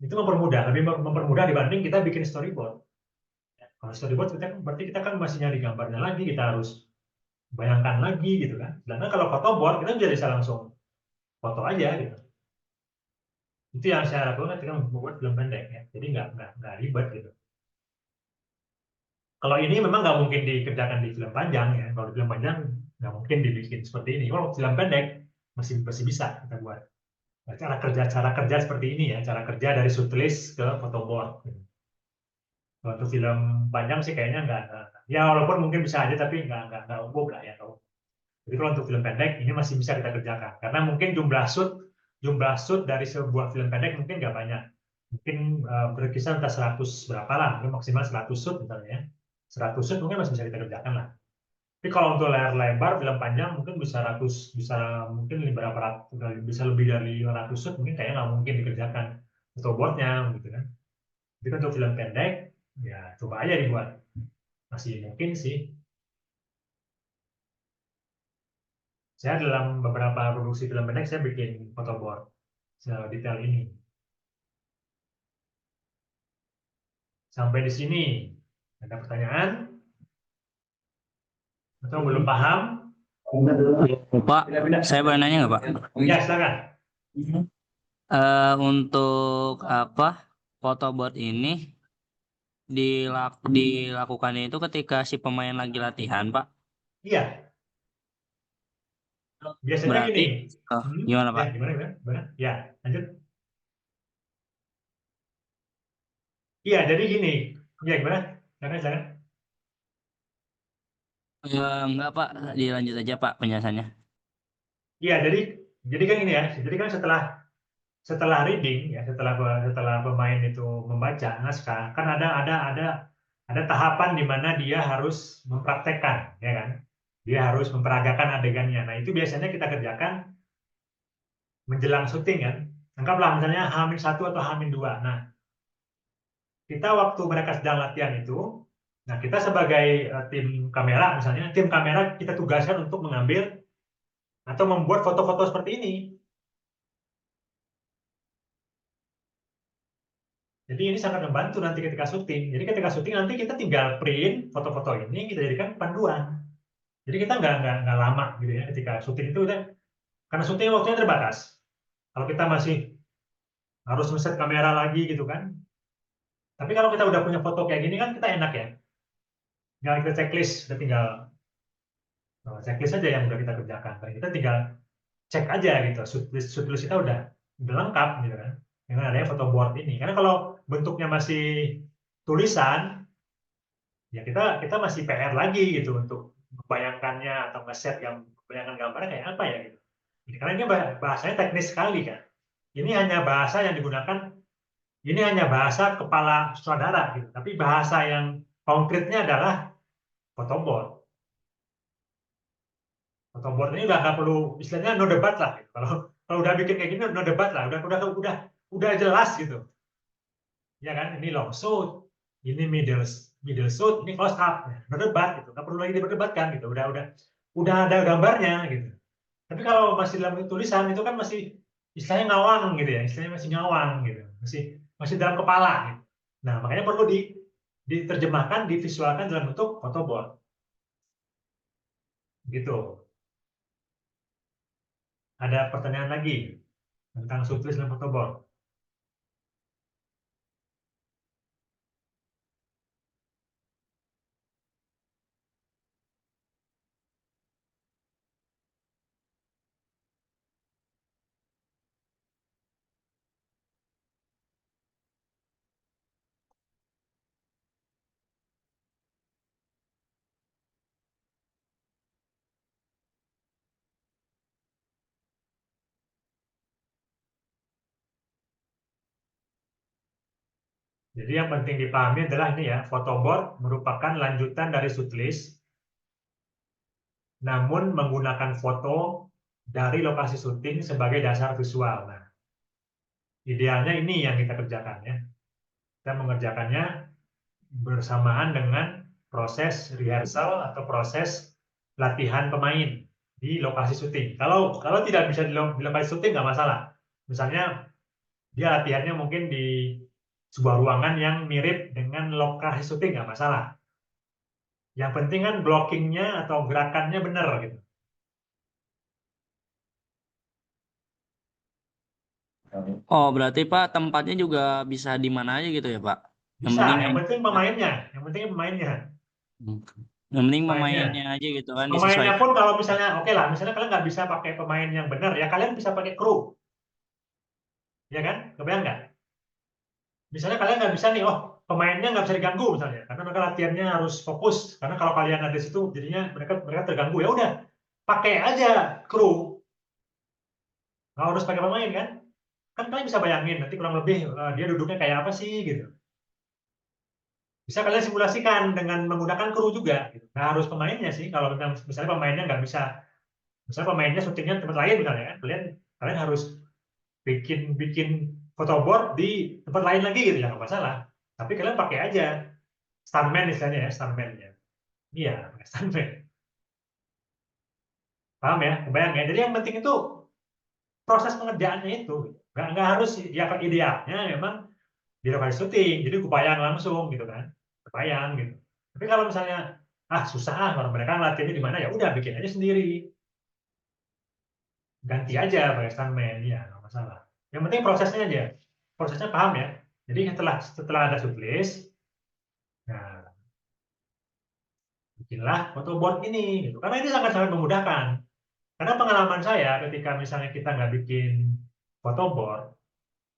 Itu lebih mempermudah dibanding kita bikin storyboard. Kalau storyboard berarti kita kan masih nyari gambarnya lagi, kita harus bayangkan lagi gitu kan. Sedangkan kalau foto board kita bisa langsung foto aja gitu. Itu yang saya lakukan ketika membuat film pendek ya. Jadi nggak ribet gitu. Kalau ini memang nggak mungkin dikerjakan di film panjang ya. Kalau di film panjang nggak mungkin dibikin seperti ini. Kalau film pendek masih bisa kita buat. Nah, cara kerja seperti ini ya. Cara kerja dari shoot list ke photo board. Kalau untuk film panjang sih kayaknya nggak. Ya walaupun mungkin bisa aja tapi nggak umum lah ya. Jadi kalau untuk film pendek ini masih bisa kita kerjakan. Karena mungkin jumlah shoot dari sebuah film pendek mungkin nggak banyak. Mungkin berkisar entah 100 berapa lah. Mungkin maksimal 100 shoot misalnya ya. 100 shoot mungkin masih bisa kita kerjakan lah. Tapi kalau untuk layar lebar, film panjang mungkin bisa mungkin beberapa ratus, bisa lebih dari 500 shoot mungkin kayaknya nggak mungkin dikerjakan storyboardnya gitu kan. Jadi untuk film pendek ya coba aja dibuat, masih mungkin sih. Saya dalam beberapa produksi film pendek saya bikin photoboard detail ini. Sampai di sini ada pertanyaan atau belum paham? Pak, saya boleh nanya nggak Pak? Ya silakan. Untuk apa foto board ini dilakukannya itu ketika si pemain lagi latihan, Pak? Iya. Biasanya Berarti, gini. gimana Pak? Ya, gimana? Ya, lanjut. Iya, jadi gini. Ya, gimana? Jangan. Enggak Pak, dilanjut aja Pak penjelasannya. Iya, jadi kan ini ya. Jadi kan setelah reading ya, setelah pemain itu membaca naskah, kan ada tahapan di mana dia harus mempraktekkan, ya kan? Dia harus memperagakan adegannya. Nah, itu biasanya kita kerjakan menjelang syuting kan. Anggaplah misalnya H-1 atau H-2. Nah, kita waktu mereka sedang latihan itu, nah kita sebagai tim kamera misalnya, tim kamera kita tugaskan untuk mengambil atau membuat foto-foto seperti ini. Jadi ini sangat membantu nanti ketika syuting. Jadi ketika syuting nanti kita tinggal print foto-foto ini, kita jadikan panduan. Jadi kita nggak lama gitu ya ketika syuting itu udah, karena syuting waktunya terbatas. Kalau kita masih harus ngeset kamera lagi gitu kan. Tapi kalau kita udah punya foto kayak gini kan kita enak ya. Tinggal kita checklist, udah tinggal checklist aja yang udah kita kerjakan. Dan kita tinggal cek aja gitu, shoot list kita udah lengkap gitu kan. Dengan adanya foto board ini. Karena kalau bentuknya masih tulisan, ya kita masih PR lagi gitu untuk membayangkannya atau ngeset yang membayangkan gambarnya kayak apa ya gitu. Karena ini bahasanya teknis sekali kan. Ini hanya bahasa yang digunakan, ini hanya bahasa kepala sutradara gitu. Tapi bahasa yang konkretnya adalah photoboard. Photoboard ini nggak perlu, istilahnya no debat lah. Gitu. Kalau udah bikin kayak gini no debat lah, udah jelas gitu. Ya kan, ini long shoot, ini middle shoot, ini close up, no debat gitu. Nggak perlu lagi diperdebatkan gitu. Udah ada gambarnya gitu. Tapi kalau masih dalam tulisan itu kan masih istilahnya ngawang gitu ya, istilahnya masih ngawang gitu, masih dalam kepala. Gitu. Nah makanya perlu diterjemahkan, divisualkan dalam bentuk photoboard. Gitu. Ada pertanyaan lagi tentang shoot-list dan photoboard? Jadi yang penting dipahami adalah ini ya, photoboard merupakan lanjutan dari shoot-list, namun menggunakan foto dari lokasi syuting sebagai dasar visual. Nah, idealnya ini yang kita kerjakan ya. Kita mengerjakannya bersamaan dengan proses rehearsal atau proses latihan pemain di lokasi syuting. Kalau tidak bisa di lokasi syuting nggak masalah. Misalnya dia latihannya mungkin di sebuah ruangan yang mirip dengan lokasi syuting nggak masalah. Yang penting kan blockingnya atau gerakannya benar gitu. Oh, berarti Pak tempatnya juga bisa di mana aja gitu ya Pak? Yang Bisa, penting yang penting pemainnya, yang penting pemainnya. pemainnya aja gitu kan Pemainnya disesuaikan. pun kalau misalnya, oke lah, misalnya kalian nggak bisa pakai pemain yang benar, ya kalian bisa pakai kru, ya kan? Kebayang nggak? Misalnya kalian nggak bisa nih, oh pemainnya nggak bisa diganggu misalnya, karena mereka latihannya harus fokus, karena kalau kalian ada di situ, jadinya mereka terganggu. Ya udah, pakai aja kru, nggak harus pakai pemain kan? Kan kalian bisa bayangin nanti kurang lebih dia duduknya kayak apa sih gitu. Bisa kalian simulasikan dengan menggunakan kru juga. Gitu. Nggak harus pemainnya sih. Kalau misalnya pemainnya nggak bisa, misalnya pemainnya syutingnya tempat lain misalnya, kan? Kalian harus bikin bikin photoboard di tempat lain lagi gitu ya nggak masalah. Tapi kalian pakai aja stuntman misalnya ya, stuntman-nya. Iya, pakai stuntman. Paham ya? Kebayang ya? Jadi yang penting itu proses pengerjaannya itu. Nggak harus ya idealnya memang di lokasi syuting. Jadi kebayang langsung gitu kan. Kebayang gitu. Tapi kalau misalnya susah kalau mereka latihannya di mana ya udah bikin aja sendiri. Ganti aja pakai stuntman ya nggak masalah. Yang penting prosesnya aja. Prosesnya paham ya. Jadi setelah ada shoot-list, nah bikinlah photoboard ini gitu. Karena ini sangat-sangat memudahkan. Karena pengalaman saya ketika misalnya kita nggak bikin photoboard,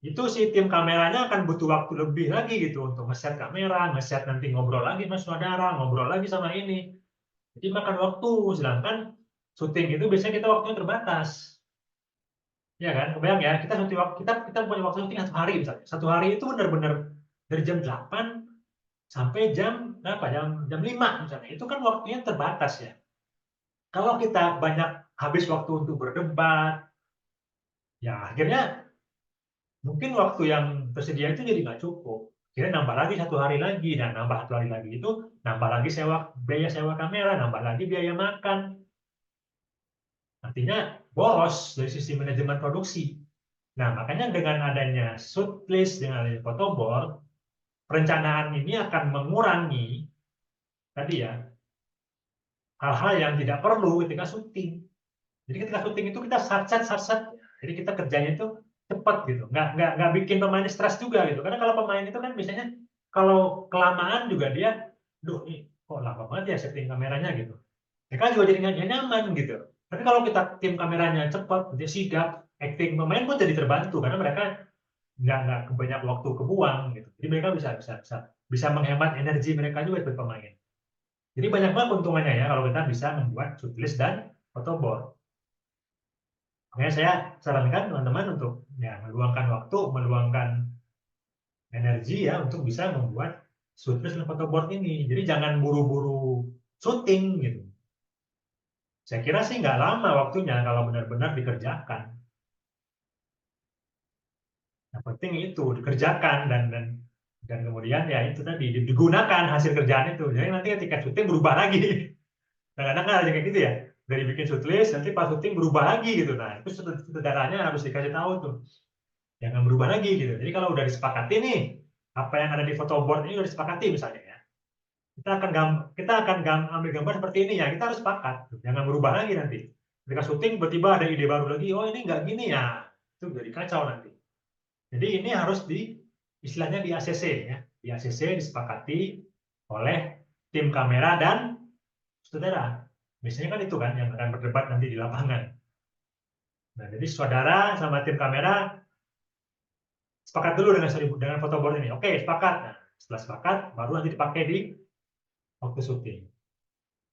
itu si tim kameranya akan butuh waktu lebih lagi gitu untuk ngeset kamera, ngeset nanti ngobrol lagi sama saudara, ngobrol lagi sama ini. Jadi makan waktu, sedangkan syuting itu biasanya kita waktunya terbatas. Ya kan? Kebayang ya, kita syuting kita punya waktu syuting 1 hari misalnya. 1 hari itu benar-benar dari jam 8 sampai jam berapa? Jam 5 misalnya. Itu kan waktunya terbatas ya. Kalau kita banyak habis waktu untuk berdebat, ya akhirnya mungkin waktu yang tersedia itu jadi nggak cukup. Kira nambah lagi 1 hari lagi, dan nambah 1 hari lagi itu nambah lagi biaya sewa kamera, nambah lagi biaya makan. Artinya boros dari sisi manajemen produksi. Nah, makanya dengan adanya shoot list, dengan adanya photo board, perencanaan ini akan mengurangi tadi ya hal-hal yang tidak perlu ketika syuting. Jadi ketika syuting itu kita sat. Jadi kita kerjanya itu cepat gitu, nggak bikin pemain stres juga gitu. Karena kalau pemain itu kan biasanya kalau kelamaan juga dia, duh ini kok lama banget ya setting kameranya gitu. Mereka juga jadi nggak nyaman gitu. Tapi kalau kita tim kameranya cepat, dia sigap, acting pemain pun jadi terbantu karena mereka nggak banyak waktu kebuang gitu. Jadi mereka bisa menghemat energi mereka juga sebagai pemain. Jadi banyak banget keuntungannya ya kalau kita bisa membuat shootlist dan photoboard. Makanya saya sarankan teman-teman untuk ya meluangkan waktu, meluangkan energi ya untuk bisa membuat shootlist dan photoboard ini. Jadi jangan buru-buru syuting gitu. Saya kira sih nggak lama waktunya kalau benar-benar dikerjakan. Yang penting itu dikerjakan dan kemudian ya itu tadi digunakan hasil kerjaan itu. Jadi nanti ketika syuting berubah lagi. Kadang-kadang kan ada kayak gitu ya. Dari bikin shootlist nanti pas syuting berubah lagi gitu. Nah itu sutradaranya harus dikasih tahu tuh. Jangan berubah lagi gitu. Jadi kalau udah disepakati nih apa yang ada di photoboard ini udah disepakati misalnya ya. Kita akan ambil gambar seperti ini ya. Kita harus sepakat. Jangan berubah lagi nanti. Ketika syuting tiba-tiba ada ide baru lagi. Oh ini nggak gini ya. Itu jadi kacau nanti. Jadi ini harus istilahnya di ACC ya. Di ACC disepakati oleh tim kamera dan saudara. Biasanya kan itu kan yang akan berdebat nanti di lapangan. Nah, jadi saudara sama tim kamera sepakat dulu dengan photoboard ini. Oke, sepakat. Nah, setelah sepakat baru nanti dipakai di waktu syuting.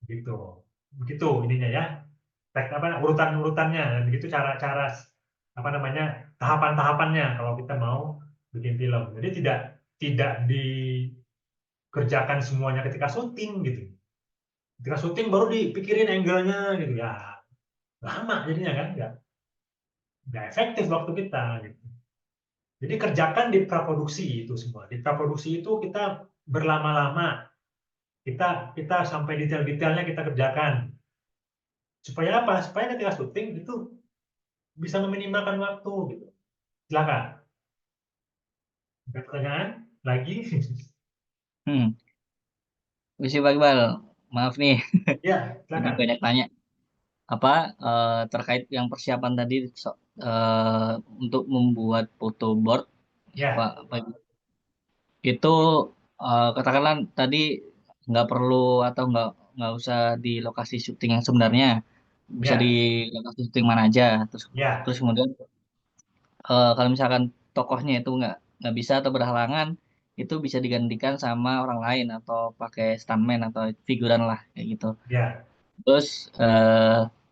Begitu. Begitu ininya ya. Urutan-urutannya dan begitu cara-cara apa namanya? Tahapan-tahapannya kalau kita mau bikin film. Jadi tidak dikerjakan semuanya ketika syuting gitu. Ketika syuting baru dipikirin angle-nya gitu ya. Lama jadinya kan nggak efektif waktu kita gitu. Jadi kerjakan di praproduksi itu semua. Di praproduksi itu kita berlama-lama, kita sampai detail-detailnya kita kerjakan. Supaya apa? Supaya ketika syuting itu bisa meminimalkan waktu gitu. Silakan. Ada pertanyaan lagi? Hmm. Misi Pak Iqbal, maaf nih, Ya, jadi silakan. banyak tanya. Apa terkait yang persiapan tadi untuk membuat photo board, Pak, Ya, itu katakanlah tadi nggak perlu atau nggak usah di lokasi syuting yang sebenarnya, bisa di ya, lokasi syuting mana aja. Terus ya, terus kemudian kalau misalkan tokohnya itu nggak bisa atau berhalangan, itu bisa digantikan sama orang lain atau pakai stuntman atau figuran lah kayak gitu. ya. Terus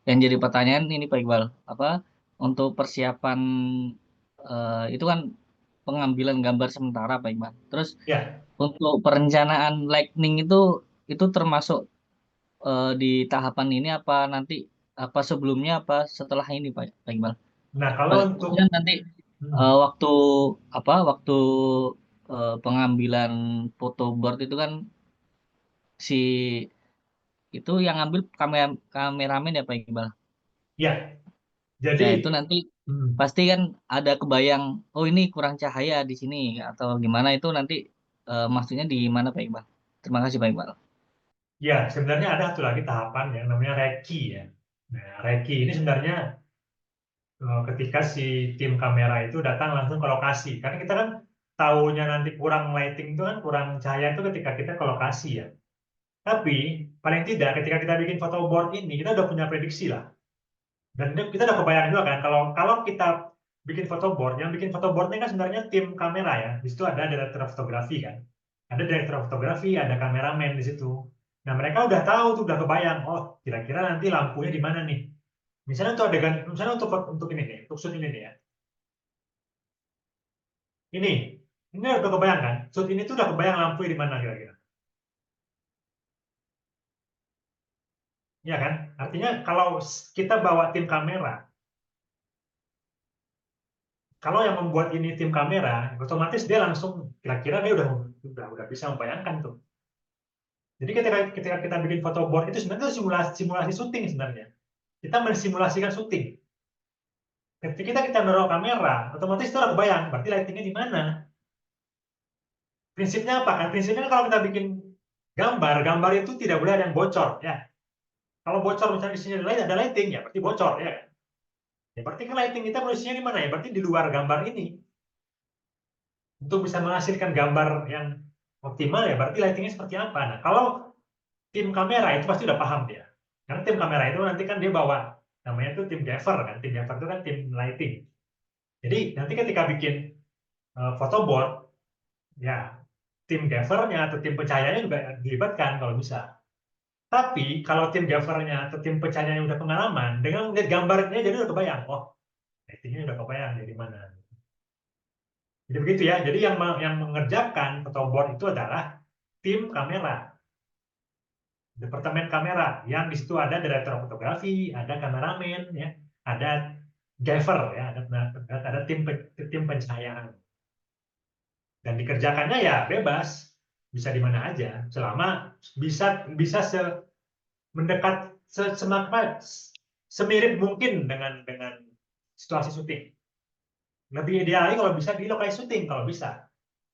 yang jadi pertanyaan ini Pak Iqbal, apa untuk persiapan itu kan pengambilan gambar sementara Pak Iqbal. Terus Ya. untuk perencanaan lightning itu termasuk di tahapan ini apa nanti apa sebelumnya apa setelah ini Pak Iqbal? Nah, kalau untuk Maksudnya nanti hmm, waktu waktu pengambilan foto board itu kan si itu yang ngambil kameramen ya Pak Iqbal. ya, Ya jadi itu nanti hmm, pasti kan ada kebayang, oh ini kurang cahaya di sini atau gimana itu nanti maksudnya di mana Pak Iqbal? Terima kasih Pak Iqbal. ya sebenarnya ada satu lagi tahapan yang namanya reki ya. Nah, reki ini sebenarnya ketika si tim kamera itu datang langsung ke lokasi. Karena kita kan tahunya nanti kurang lighting itu kan kurang cahaya itu ketika kita ke lokasi ya. Tapi paling tidak ketika kita bikin foto board ini kita udah punya prediksi lah. Dan kita udah kebayang juga kan kalau kalau kita bikin foto board, yang bikin foto boardnya kan sebenarnya tim kamera ya. Di situ ada director fotografi kan. Ada director fotografi, ada kameramen di situ. Nah mereka udah tahu tuh udah kebayang. Oh kira-kira nanti lampunya di mana nih? Misalnya untuk adegan, misalnya untuk ini nih, untuk shoot ini nih ya. Ini udah kebayang kan? Shoot ini tuh udah kebayang lampu di mana kira-kira. Ya kan? Artinya kalau kita bawa tim kamera, kalau yang membuat ini tim kamera, otomatis dia langsung kira-kira dia udah bisa membayangkan tuh. Jadi ketika kita bikin foto board itu sebenarnya simulasi simulasi syuting sebenarnya. Kita mensimulasikan syuting. Ketika kita naruh kamera, otomatis itu udah kebayang, berarti lightingnya di mana. Prinsipnya apa kan? Prinsipnya kalau kita bikin gambar itu tidak boleh ada yang bocor, ya. Kalau bocor misalnya di sini ada lighting, ya berarti bocor, ya. Ya berarti kan lighting kita posisinya di mana ya? Berarti di luar gambar ini. Untuk bisa menghasilkan gambar yang optimal ya, berarti lightingnya seperti apa. Nah, kalau tim kamera itu pasti udah paham dia. Karena tim kamera itu nanti kan dia bawa, namanya itu tim gaffer kan. Tim gaffer itu kan tim lighting. Jadi nanti ketika bikin photoboard, ya tim gaffernya atau tim pencahayanya juga dilibatkan kalau bisa. Tapi kalau tim gaffernya atau tim pencahayanya udah pengalaman, dengan melihat gambarnya jadi udah kebayang, oh lightingnya udah kebayang dari mana. Jadi begitu ya. Jadi yang mengerjakan photoboard itu adalah tim kamera, departemen kamera, yang di situ ada direktur fotografi, ada kameramen, ya, ada gaffer, ya, ada tim pencahayaan. Dan dikerjakannya ya bebas, bisa di mana aja, selama bisa mendekat semirip mungkin dengan situasi syuting. Lebih ideal lagi kalau bisa di lokasi syuting kalau bisa.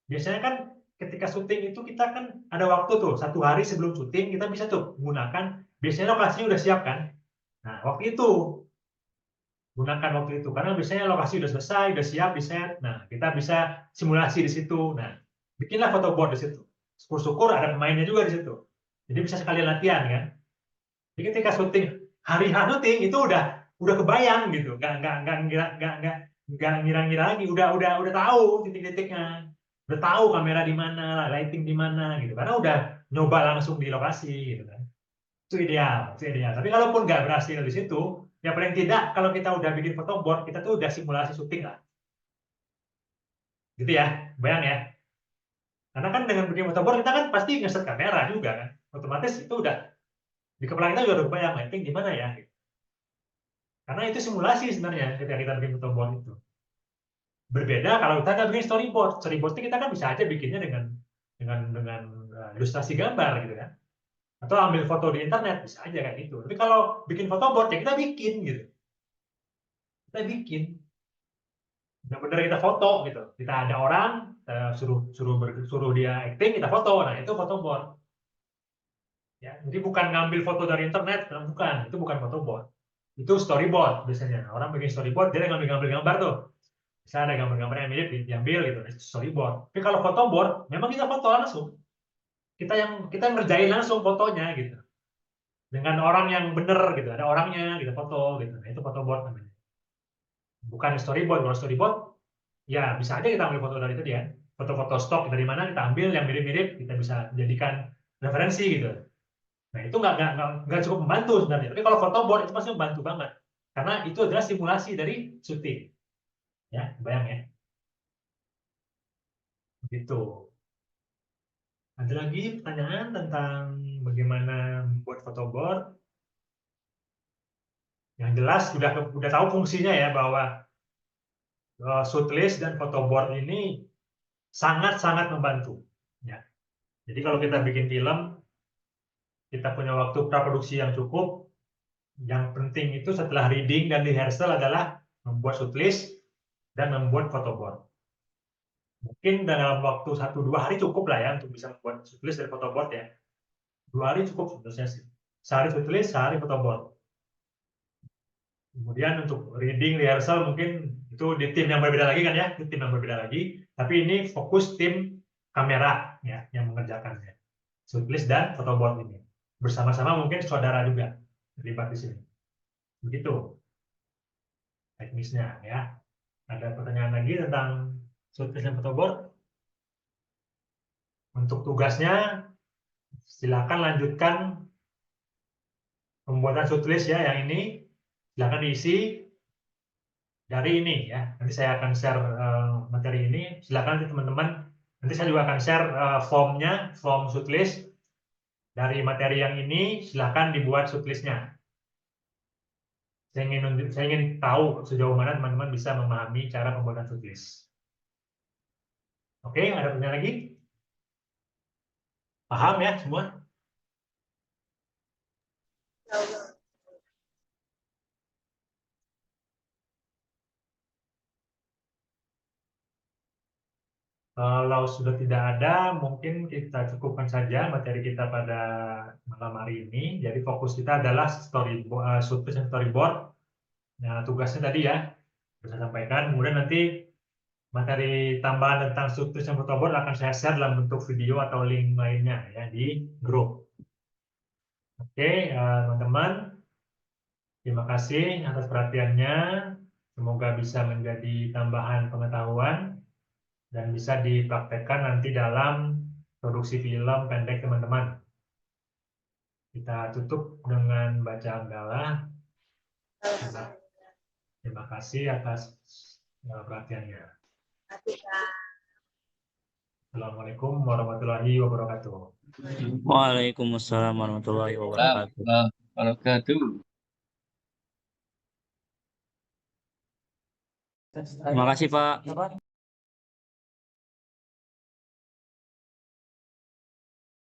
Biasanya kan ketika syuting itu kita kan ada waktu tuh, 1 hari sebelum syuting kita bisa tuh menggunakan, biasanya lokasinya udah siap kan. Nah, waktu itu gunakan waktu itu karena biasanya lokasi udah selesai, udah siap di set. Nah, kita bisa simulasi di situ. Nah, bikinlah photoboard di situ. Syukur-syukur ada pemainnya juga di situ. Jadi bisa sekalian latihan kan. Jadi ketika syuting, hari H syuting itu udah kebayang gitu. Nggak ngira-ngira lagi, udah tahu titik-titiknya. Udah tahu kamera di mana, lighting di mana gitu. Karena udah nyoba langsung di lokasi gitu kan. Itu ideal, itu ideal. Tapi kalaupun nggak berhasil di situ, ya paling tidak kalau kita udah bikin photoboard, kita tuh udah simulasi syuting lah. Gitu ya, bayang ya. Karena kan dengan bikin photoboard kita kan pasti ngeset kamera juga kan. Otomatis itu udah di kepala kita juga udah kebayang lighting di mana ya. Karena itu simulasi sebenarnya ketika kita bikin photoboard itu. Berbeda kalau kita nggak bikin storyboard. Storyboard itu kita kan bisa aja bikinnya dengan ilustrasi gambar gitu kan. Atau ambil foto di internet bisa aja kayak gitu. Tapi kalau bikin photoboard ya kita bikin gitu. Kita bikin. Benar-benar kita foto gitu. Kita ada orang, suruh dia acting, kita foto. Nah, itu photoboard. Ya, jadi bukan ngambil foto dari internet, bukan. Itu bukan photoboard. Itu storyboard biasanya. Orang bikin storyboard dia ngambil gambar tuh. Bisa ada gambar-gambar yang mirip diambil gitu, itu storyboard. Tapi kalau photoboard, memang kita foto langsung. Kita ngerjain langsung fotonya gitu. Dengan orang yang benar gitu, ada orangnya kita foto gitu. Nah, itu photoboard namanya. Bukan storyboard. Kalau storyboard ya bisa aja kita ambil foto dari itu ya, foto-foto stok dari mana kita ambil yang mirip-mirip, kita bisa jadikan referensi gitu. Nah itu nggak cukup membantu sebenarnya, tapi kalau photoboard itu pasti membantu banget karena itu adalah simulasi dari syuting, ya bayang ya, gitu. Ada lagi pertanyaan tentang bagaimana membuat photoboard? Yang jelas udah tahu fungsinya ya, bahwa shootlist dan photoboard ini sangat-sangat membantu, ya. Jadi kalau kita bikin film, kita punya waktu praproduksi yang cukup. Yang penting itu setelah reading dan rehearsal adalah membuat shootlist dan membuat photoboard. Mungkin dalam waktu 1-2 hari cukup lah ya untuk bisa membuat shootlist dan photoboard ya. 2 hari cukup sebenarnya sih. Sehari shootlist, sehari photoboard. Kemudian untuk reading, rehearsal mungkin itu di tim yang berbeda lagi kan ya, di tim yang berbeda lagi. Tapi ini fokus tim kamera ya yang mengerjakannya. Shootlist dan photoboard ini. Bersama-sama mungkin saudara juga terlibat di sini. Begitu teknisnya ya. Ada pertanyaan lagi tentang shootlist dan photoboard? Untuk tugasnya, silakan lanjutkan pembuatan shootlist ya yang ini. Silakan diisi dari ini ya. Nanti saya akan share materi ini. Silakan teman-teman. Nanti saya juga akan share formnya, form shootlist dari materi yang ini. Silakan dibuat shootlistnya. Saya ingin tahu sejauh mana teman-teman bisa memahami cara pembuatan shootlist. Oke, ada pertanyaan lagi? Paham ya semua? Ya Allah. Kalau sudah tidak ada, mungkin kita cukupkan saja materi kita pada malam hari ini. Jadi fokus kita adalah storyboard, showcase dan storyboard. Nah, tugasnya tadi ya, bisa sampaikan. Kemudian nanti materi tambahan tentang showcase dan storyboard akan saya share dalam bentuk video atau link lainnya ya di grup. Oke, teman-teman. Terima kasih atas perhatiannya. Semoga bisa menjadi tambahan pengetahuan dan bisa dipraktekkan nanti dalam produksi film pendek teman-teman. Kita tutup dengan baca hamdalah. Terima kasih atas perhatiannya. Assalamualaikum warahmatullahi wabarakatuh. Waalaikumsalam warahmatullahi wabarakatuh. Wabarakatuh. Terima kasih Pak.